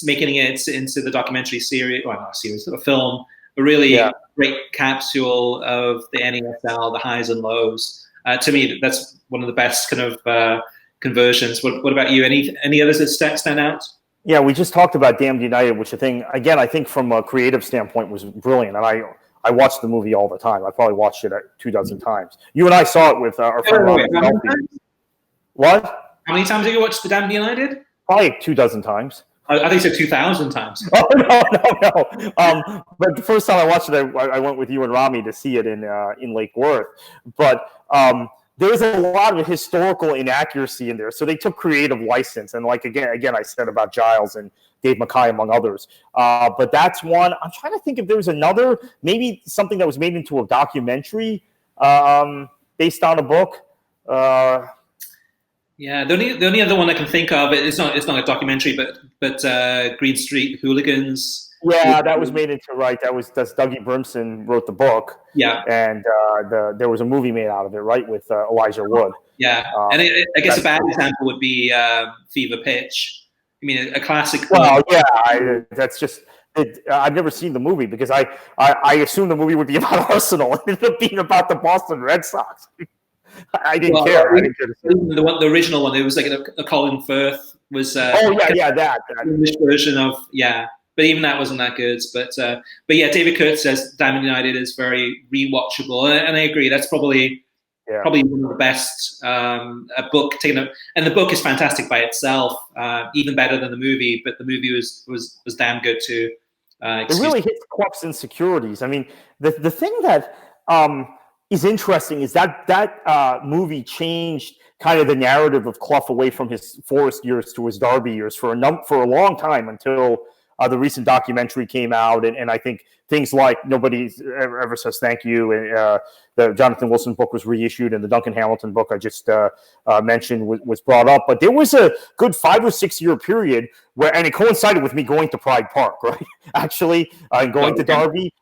making it into the documentary series, or not series, a film, a really great capsule of the NASL, the highs and lows. To me, that's one of the best kind of conversions. What about you? Any others that stand out? Yeah, we just talked about Damned United, which I think from a creative standpoint was brilliant. And I watched the movie all the time. I probably watched it 24 times. You and I saw it with our friend Ronnie. What? How many times have you watched The Damned United? Probably 24 times. I think so, 2,000 times. Oh, no. But the first time I watched it, I went with you and Rami to see it in Lake Worth. But there's a lot of historical inaccuracy in there. So they took creative license. And like, again, I said about Giles and Dave Mackay, among others. But that's one. I'm trying to think if there was another, maybe something that was made into a documentary based on a book. Yeah, the only other one I can think of, it's not a documentary, but Green Street Hooligans. Yeah, that was made into that's Dougie Brimson wrote the book. Yeah, and there was a movie made out of it, right, with Elijah Wood. Yeah, and I guess a bad example would be Fever Pitch. I mean, a classic. Well, yeah, that's just. I've never seen the movie because I assumed the movie would be about Arsenal. It ended up being about the Boston Red Sox. I didn't care. I didn't care to see the original one. It was like a Colin Firth was. That English version of but even that wasn't that good. But yeah, David Kurtz says Diamond United is very rewatchable, and I agree. That's probably one of the best a book taken up, and the book is fantastic by itself, even better than the movie. But the movie was damn good too. It really hits Clough's insecurities. I mean, the thing that is interesting is that movie changed kind of the narrative of Clough away from his Forest years to his Derby years for a long time until the recent documentary came out, and I think things like Nobody Ever Says Thank You, and the Jonathan Wilson book was reissued, and the Duncan Hamilton book I just mentioned was brought up. But there was a good 5 or 6 year period where, and it coincided with me going to Pride Park, right? Actually, going to Derby,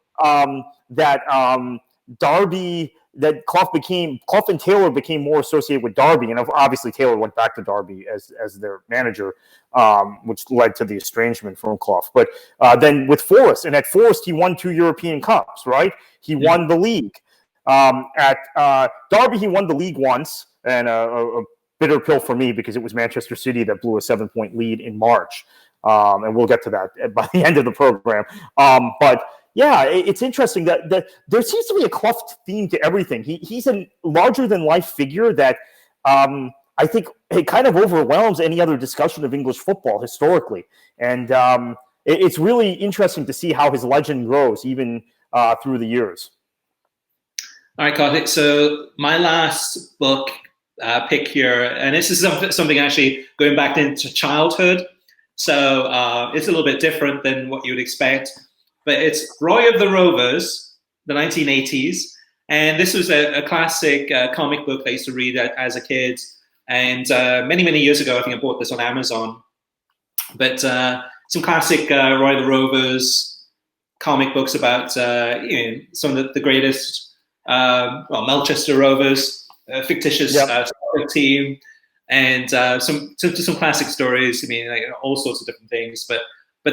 that Clough and Taylor became more associated with Derby, and obviously Taylor went back to Derby as their manager, which led to the estrangement from Clough. But then with Forest, and at Forest he won 2 European Cups, right? He won the league. At Derby he won the league once, and a bitter pill for me because it was Manchester City that blew a 7-point lead in March, and we'll get to that by the end of the program. But yeah, it's interesting that there seems to be a Clough theme to everything. He's a larger-than-life figure that I think it kind of overwhelms any other discussion of English football historically. And it's really interesting to see how his legend grows even through the years. All right, Kartik. So my last book pick here, and this is something actually going back into childhood. So it's a little bit different than what you would expect. But it's Roy of the Rovers, the 1980s. And this was a classic comic book I used to read as a kid. And many, many years ago, I think I bought this on Amazon. But some classic Roy of the Rovers comic books about some of the greatest, Melchester Rovers, fictitious team, and some classic stories. I mean, like, all sorts of different things. But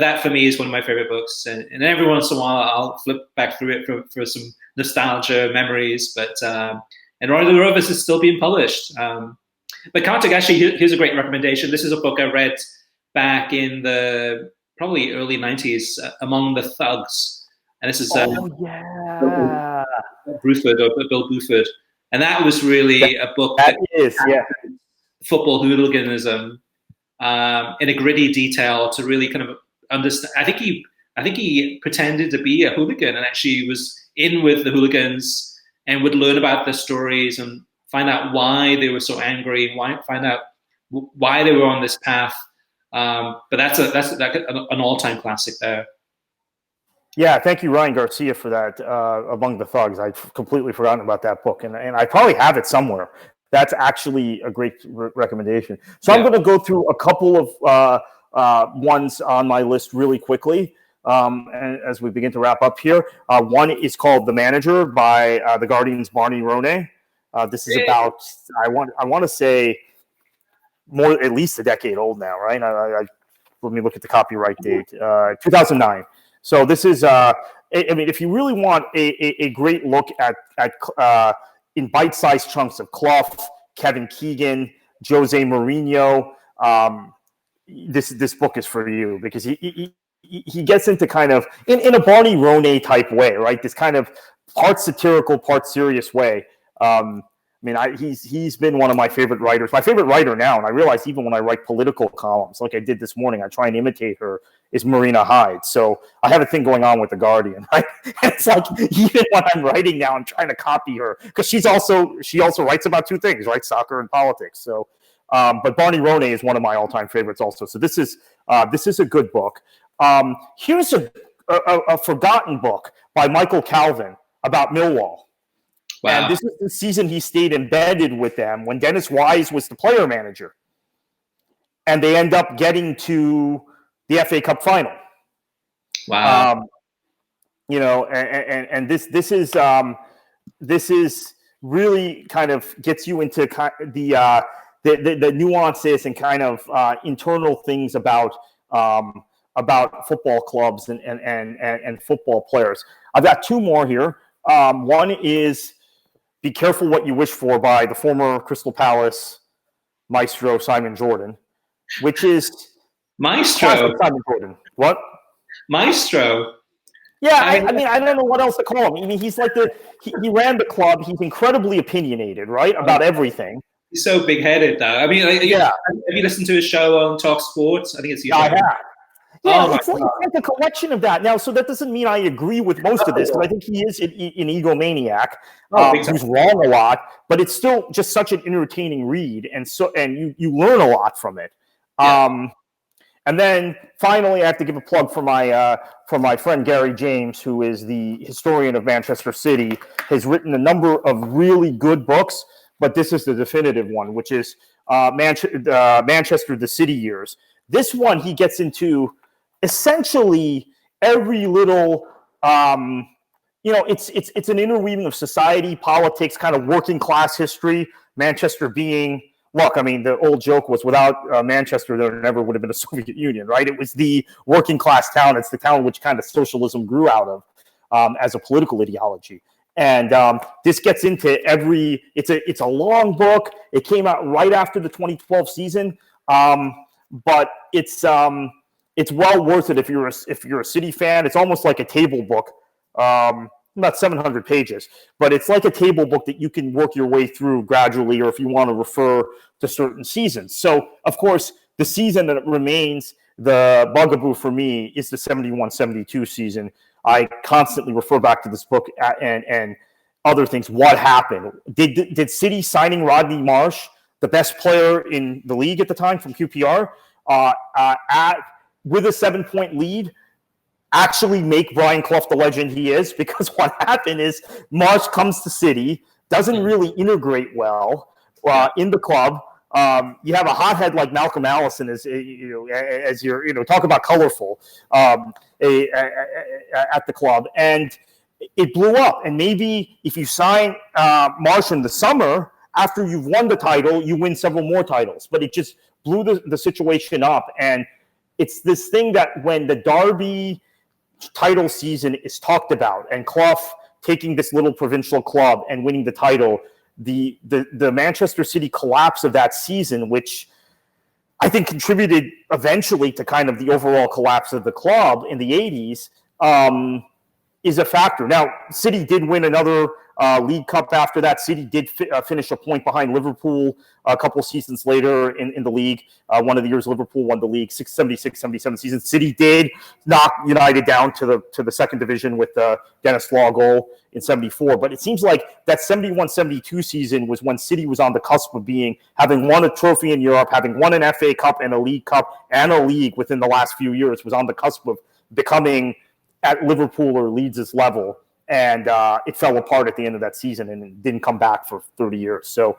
that for me is one of my favorite books, and every once in a while I'll flip back through it for some nostalgia memories. But and Roy of the Rovers is still being published. But Kartik, actually, here's a great recommendation. This is a book I read back in the probably early 90s, Among the Thugs, and this is Bill Buford, and that was really a book that is football hooliganism in a gritty detail to really kind of understand. I think he pretended to be a hooligan and actually was in with the hooligans and would learn about their stories and find out why they were so angry, find out why they were on this path. But that's an all-time classic there. Yeah, thank you, Ryan Garcia, for that. Among the Thugs, I've completely forgotten about that book, and I probably have it somewhere. That's actually a great recommendation. So I'm going to go through a couple of ones on my list really quickly as we begin to wrap up here. One is called The Manager by The Guardian's Barney Ronay. This is about, I want to say, at least a decade old now, right? Let me look at the copyright date, 2009. So this is, I mean, if you really want a great look at in bite-sized chunks of Clough, Kevin Keegan, Jose Mourinho. This book is for you because he gets into kind of in a Barney Ronay type way, right? This kind of part satirical, part serious way. He's been one of my favorite writers. My favorite writer now, and I realize even when I write political columns, like I did this morning, I try and imitate her, is Marina Hyde. So I have a thing going on with The Guardian. Right? It's like even when I'm writing now, I'm trying to copy her because she also writes about two things, right? Soccer and politics. So, but Barney Ronay is one of my all-time favorites also. So this is a good book. Here's a forgotten book by Michael Calvin about Millwall. Wow. And this is the season he stayed embedded with them when Dennis Wise was the player manager. And they end up getting to the FA Cup final. Wow. And this is really kind of gets you into the nuances and kind of internal things about football clubs and football players. I've got two more here. One is Be Careful What You Wish For by the former Crystal Palace maestro Simon Jordan, which is Maestro. Simon Jordan. What? Maestro. Yeah, I don't know what else to call him. I mean, he's like he ran the club. He's incredibly opinionated, right, about everything. He's so big-headed, though. I mean, yeah. Have you listened to his show on Talk Sports? I think it's. I have. Yeah, it's like a collection of that. Now, so that doesn't mean I agree with most of this, because I think he is an egomaniac who's wrong a lot, but it's still just such an entertaining read, and you learn a lot from it. Yeah. And then finally, I have to give a plug for my friend Gary James, who is the historian of Manchester City, has written a number of really good books, but this is the definitive one, which is Manchester, the City Years. This one, he gets into essentially every little, it's an interweaving of society, politics, kind of working class history. Manchester being, look, I mean, the old joke was without Manchester, there never would have been a Soviet Union, right? It was the working class town. It's the town which kind of socialism grew out of as a political ideology. And this gets into it's a long book. It came out right after the 2012 season, but it's well worth it if you're a City fan. It's almost like a table book, about 700 pages, but it's like a table book that you can work your way through gradually, or if you want to refer to certain seasons. So, of course, the season that remains the bugaboo for me is the 71-72 season. I constantly refer back to this book and other things. What happened? Did City signing Rodney Marsh, the best player in the league at the time from QPR, with a 7-point lead, actually make Brian Clough the legend he is? Because what happened is Marsh comes to City, doesn't really integrate well in the club. You have a hothead like Malcolm Allison as you're talk about colorful at the club, and it blew up. And maybe if you sign Marsh in the summer after you've won the title, you win several more titles. But it just blew the situation up, and it's this thing that when the Derby title season is talked about, and Clough taking this little provincial club and winning the title, the Manchester City collapse of that season, which I think contributed eventually to kind of the overall collapse of the club in the 80s, is a factor. Now, City did win another League Cup after that. City did finish a point behind Liverpool a couple of seasons later in the league. One of the years Liverpool won the league, 76-77 season. City did knock United down to the second division with the Dennis Law goal in 74. But it seems like that 71-72 season was when City was on the cusp of having won a trophy in Europe, having won an FA Cup and a League Cup and a league within the last few years, was on the cusp of becoming at Liverpool or Leeds' level. And it fell apart at the end of that season and didn't come back for 30 years. So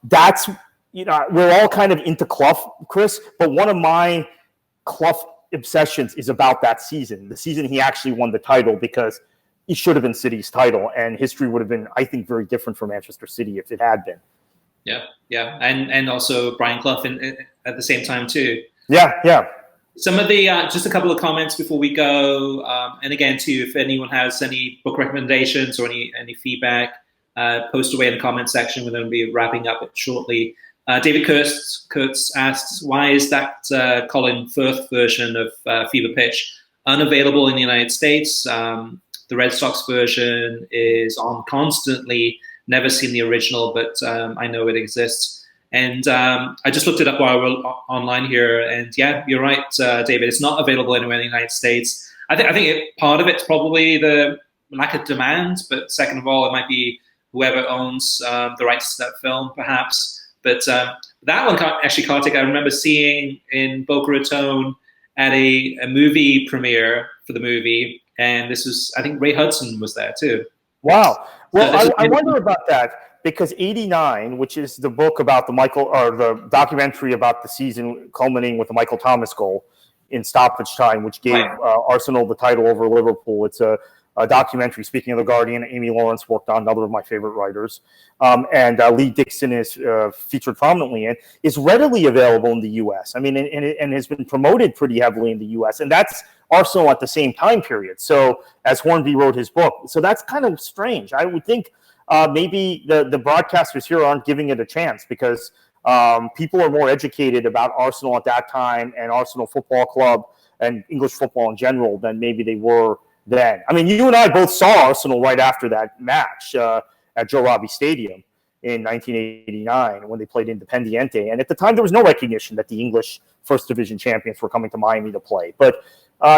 that's, we're all kind of into Clough, Chris, but one of my Clough obsessions is about that season, the season he actually won the title, because it should have been City's title, and history would have been, I think, very different for Manchester City if it had been. Yeah. And also Brian Clough at the same time too. Yeah. Some of the, just a couple of comments before we go. And again, too, if anyone has any book recommendations or any feedback, post away in the comment section. We're going to be wrapping up it shortly. David Kurtz asks, why is that Colin Firth version of Fever Pitch unavailable in the United States? The Red Sox version is on constantly. Never seen the original, but I know it exists. And I just looked it up while we're online here, and yeah, you're right, David. It's not available anywhere in the United States. I think part of it's probably the lack of demand, but second of all, it might be whoever owns the rights to that film, perhaps. But that one, actually, Kartik, I remember seeing in Boca Raton at a movie premiere for the movie, and this was, I think, Ray Hudson was there too. Wow. Well, I wonder about that, because '89, which is the book about the documentary about the season culminating with the Michael Thomas goal in stoppage time, which gave Arsenal the title over Liverpool. It's a documentary. Speaking of The Guardian, Amy Lawrence worked on, another of my favorite writers, and Lee Dixon is featured prominently in, is readily available in the U.S. I mean, and has been promoted pretty heavily in the U.S., and that's Arsenal at the same time period. So as Hornby wrote his book, so that's kind of strange. I would think maybe the broadcasters here aren't giving it a chance, because people are more educated about Arsenal at that time and Arsenal Football Club and English football in general than maybe they were then. I mean, you and I both saw Arsenal right after that match at Joe Robbie Stadium in 1989 when they played Independiente. And at the time, there was no recognition that the English First Division champions were coming to Miami to play. But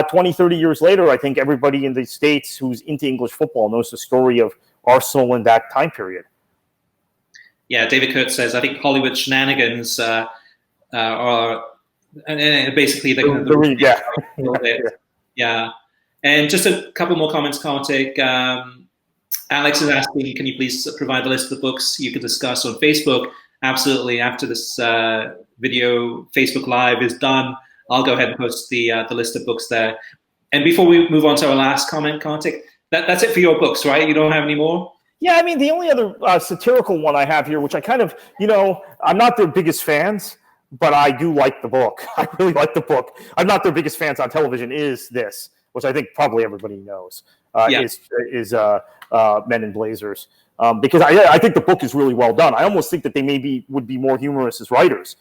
20, 30 years later, I think everybody in the States who's into English football knows the story of Arsenal in that time period. Yeah, David Kurtz says, I think Hollywood shenanigans are basically yeah. And just a couple more comments, Kartik. Alex is asking, can you please provide the list of the books you could discuss on Facebook? Absolutely. After this video, Facebook Live is done, I'll go ahead and post the list of books there. And before we move on to our last comment, Kartik, that's it for your books, right? You don't have any more? Yeah, I mean, the only other satirical one I have here, which I kind of, I'm not their biggest fans, but I do like the book. I really like the book. I'm not their biggest fans on television, is this, which I think probably everybody knows, is Men in Blazers. Because I think the book is really well done. I almost think that they maybe would be more humorous as writers.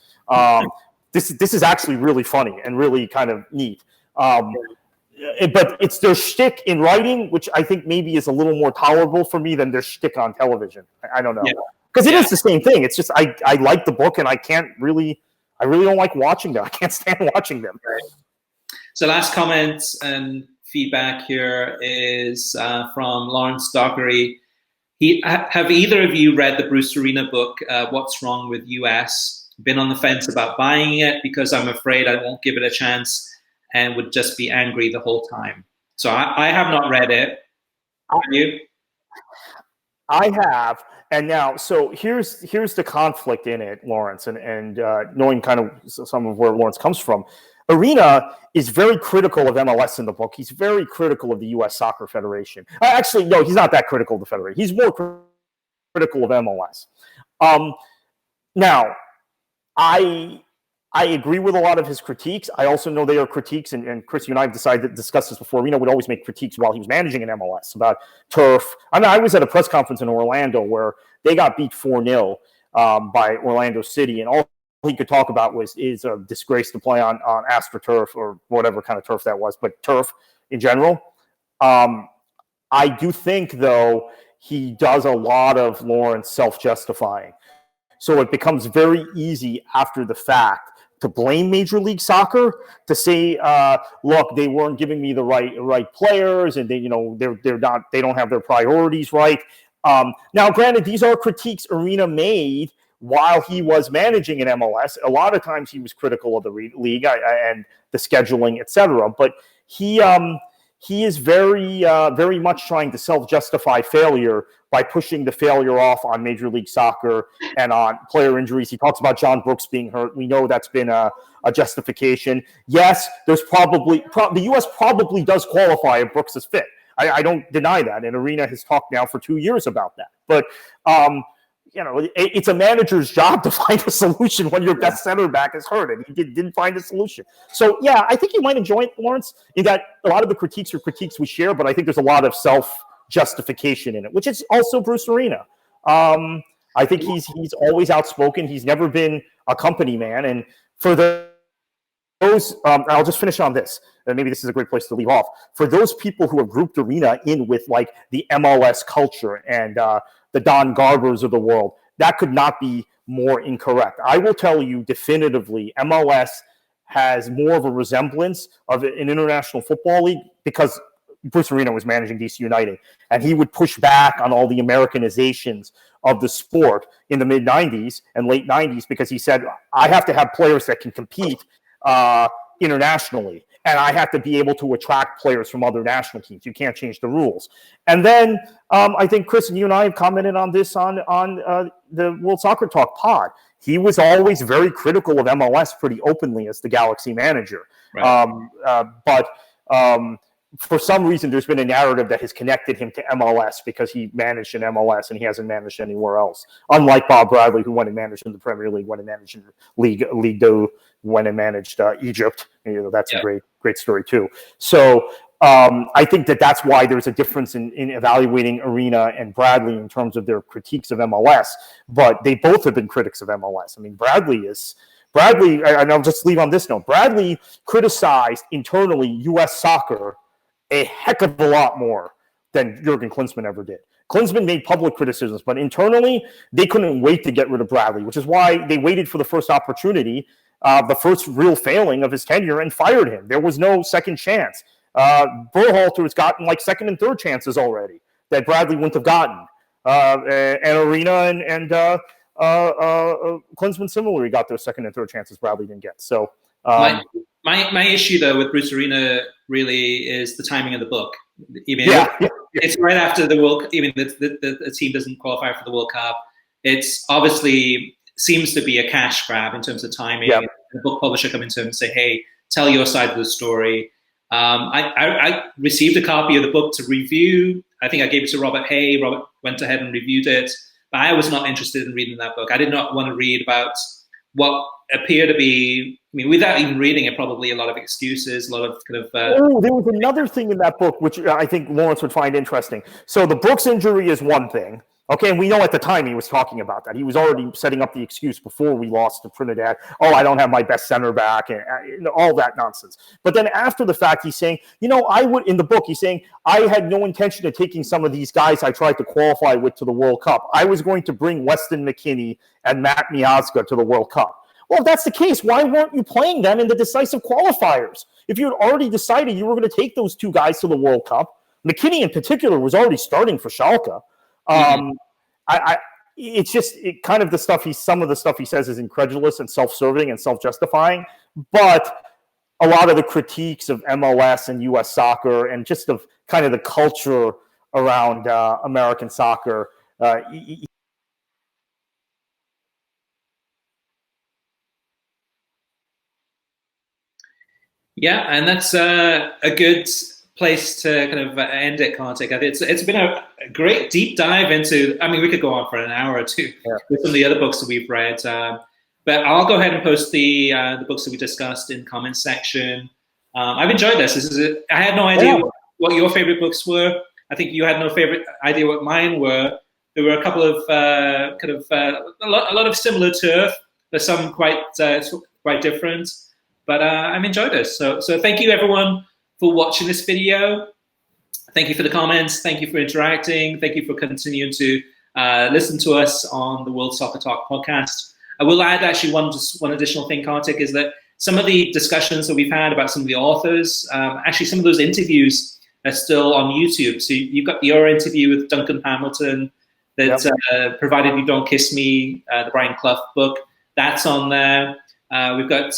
This is actually really funny and really kind of neat. But it's their shtick in writing, which I think maybe is a little more tolerable for me than their shtick on television. I don't know. Because it is the same thing. It's just I like the book, and I really don't like watching them. I can't stand watching them. Right. So last comment and feedback here is from Lawrence Dockery. Have either of you read the Bruce Arena book, What's Wrong with US? Been on the fence about buying it because I'm afraid I won't give it a chance and would just be angry the whole time. So I have not read it. Have you? I have. And now, so here's the conflict in it, Lawrence, and knowing kind of some of where Lawrence comes from. Arena is very critical of MLS in the book. He's very critical of the U.S. Soccer Federation. Actually, no, he's not that critical of the Federation. He's more critical of MLS. Now, I agree with a lot of his critiques. I also know they are critiques, and Chris, you and I have decided to discuss this before. Arena would always make critiques while he was managing in MLS about turf. I mean, I was at a press conference in Orlando where they got beat 4-0 by Orlando City, and all he could talk about is a disgrace to play on AstroTurf or whatever kind of turf that was, but turf in general. I do think, though, he does a lot of Lawrence self-justifying. So it becomes very easy after the fact to blame Major League Soccer, to say, look, they weren't giving me the right players, and they don't have their priorities right. Now, granted, these are critiques Arena made while he was managing in MLS. A lot of times he was critical of the league and the scheduling, etc. But he is very much trying to self-justify failure by pushing the failure off on Major League Soccer and on player injuries. He talks about John Brooks being hurt. We know that's been a justification. Yes, there's the U.S. probably does qualify if Brooks is fit. I don't deny that, and Arena has talked now for 2 years about that. But it's a manager's job to find a solution when your best center back is hurt, and he didn't find a solution. So, yeah, I think you might enjoy it, Lawrence, in that a lot of the critiques are critiques we share, but I think there's a lot of self-justification in it, which is also Bruce Arena. I think he's always outspoken. He's never been a company man. And for those, I'll just finish on this. And maybe this is a great place to leave off. For those people who have grouped Arena in with like the MLS culture and the Don Garbers of the world, that could not be more incorrect. I will tell you definitively, MLS has more of a resemblance of an international football league because Bruce Arena was managing DC United, and he would push back on all the Americanizations of the sport in the mid-'90s and late '90s because he said, I have to have players that can compete internationally, and I have to be able to attract players from other national teams. You can't change the rules. And then I think, Chris, and you and I have commented on this on the World Soccer Talk pod. He was always very critical of MLS pretty openly as the Galaxy manager. Right. But for some reason, there's been a narrative that has connected him to MLS because he managed in MLS and he hasn't managed anywhere else. Unlike Bob Bradley, who went and managed in the Premier League, went and managed in Ligue 2, went and managed Egypt. That's a great story too. So I think that that's why there's a difference in evaluating Arena and Bradley in terms of their critiques of MLS. But they both have been critics of MLS. I mean, Bradley, and I'll just leave on this note. Bradley criticized internally U.S. soccer a heck of a lot more than Jurgen Klinsmann ever did. Klinsmann made public criticisms, but internally, they couldn't wait to get rid of Bradley, which is why they waited for the first opportunity, the first real failing of his tenure, and fired him. There was no second chance. Berhalter has gotten like second and third chances already that Bradley wouldn't have gotten. And Arena and Klinsmann similarly got those second and third chances Bradley didn't get. So my issue though with Bruce Arena really is the timing of the book. It's right after the World. Even the team doesn't qualify for the World Cup. It's obviously seems to be a cash grab in terms of timing. Yeah. The book publisher come into him and say, "Hey, tell your side of the story." I received a copy of the book to review. I think I gave it to Robert Hay. Robert went ahead and reviewed it, but I was not interested in reading that book. I did not want to read about what appeared to be, I mean, without even reading it, probably a lot of excuses, a lot of kind of... there was another thing in that book, which I think Lawrence would find interesting. So the Brooks injury is one thing. Okay, and we know at the time he was talking about that. He was already setting up the excuse before we lost to Trinidad. Oh, I don't have my best center back, and all that nonsense. But then after the fact, he's saying, in the book, he's saying, I had no intention of taking some of these guys I tried to qualify with to the World Cup. I was going to bring Weston McKennie and Matt Miazga to the World Cup. Well, if that's the case, why weren't you playing them in the decisive qualifiers? If you had already decided you were going to take those two guys to the World Cup, McKennie in particular was already starting for Schalke. It's just kind of some of the stuff he says is incredulous and self-serving and self-justifying, but a lot of the critiques of MLS and U.S. soccer and just of kind of the culture around American soccer. Yeah, and that's a good place to kind of end it, Kartik. It's been a great deep dive into, I mean, we could go on for an hour or two with some of the other books that we've read, but I'll go ahead and post the books that we discussed in the comments section. I've enjoyed this. I had no idea what your favorite books were. I think you had no idea what mine were. There were a couple of a lot of similar turf. There's some quite different, but I've enjoyed this. So thank you everyone for watching this video. Thank you for the comments. Thank you for interacting. Thank you for continuing to listen to us on the World Soccer Talk podcast. I will add actually one additional thing, Kartik, is that some of the discussions that we've had about some of the authors, actually some of those interviews are still on YouTube. So you've got your interview with Duncan Hamilton that Provided You Don't Kiss Me, the Brian Clough book, that's on there. We've got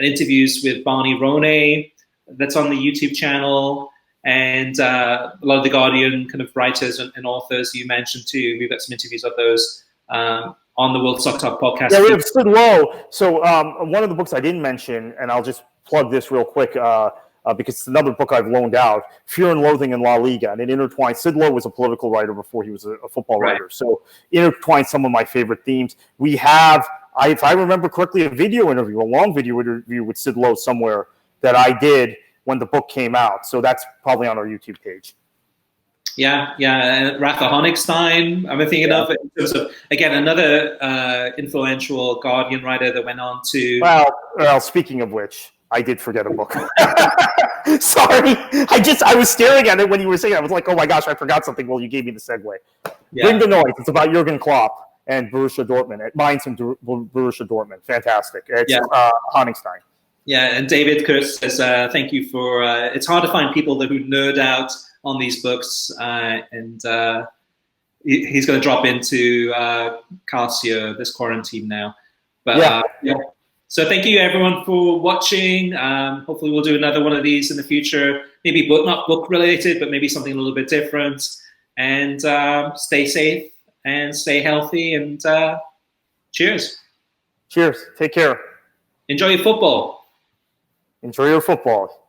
interviews with Barney Ronay, that's on the YouTube channel, and a lot of the Guardian kind of writers and authors you mentioned too. We've got some interviews of those on the World Soccer Talk podcast. Yeah, we have Sid Lowe. So one of the books I didn't mention, and I'll just plug this real quick because it's another book I've loaned out, Fear and Loathing in La Liga, and it intertwines. Sid Lowe was a political writer before he was a football writer. So intertwines some of my favorite themes. We have, if I remember correctly, a long video interview with Sid Lowe somewhere that I did when the book came out. So that's probably on our YouTube page. Yeah. Ratha Honigstein, I'm thinking of in terms of, again, another influential Guardian writer that went on to. Well, speaking of which, I did forget a book. Sorry, I was staring at it when you were saying it. I was like, oh my gosh, I forgot something. Well, you gave me the segue. Bring the Noise. It's about Jurgen Klopp and Borussia Dortmund. It Mainz and Borussia Dortmund. Fantastic. It's Honigstein. Yeah, and David Kurtz says, thank you for, it's hard to find people who nerd out on these books, and he's going to drop into Calcio this quarantine now. But so thank you everyone for watching. Hopefully we'll do another one of these in the future. Maybe not book related, but maybe something a little bit different. And stay safe and stay healthy. And cheers. Cheers. Take care. Enjoy your football. Enjoy your football.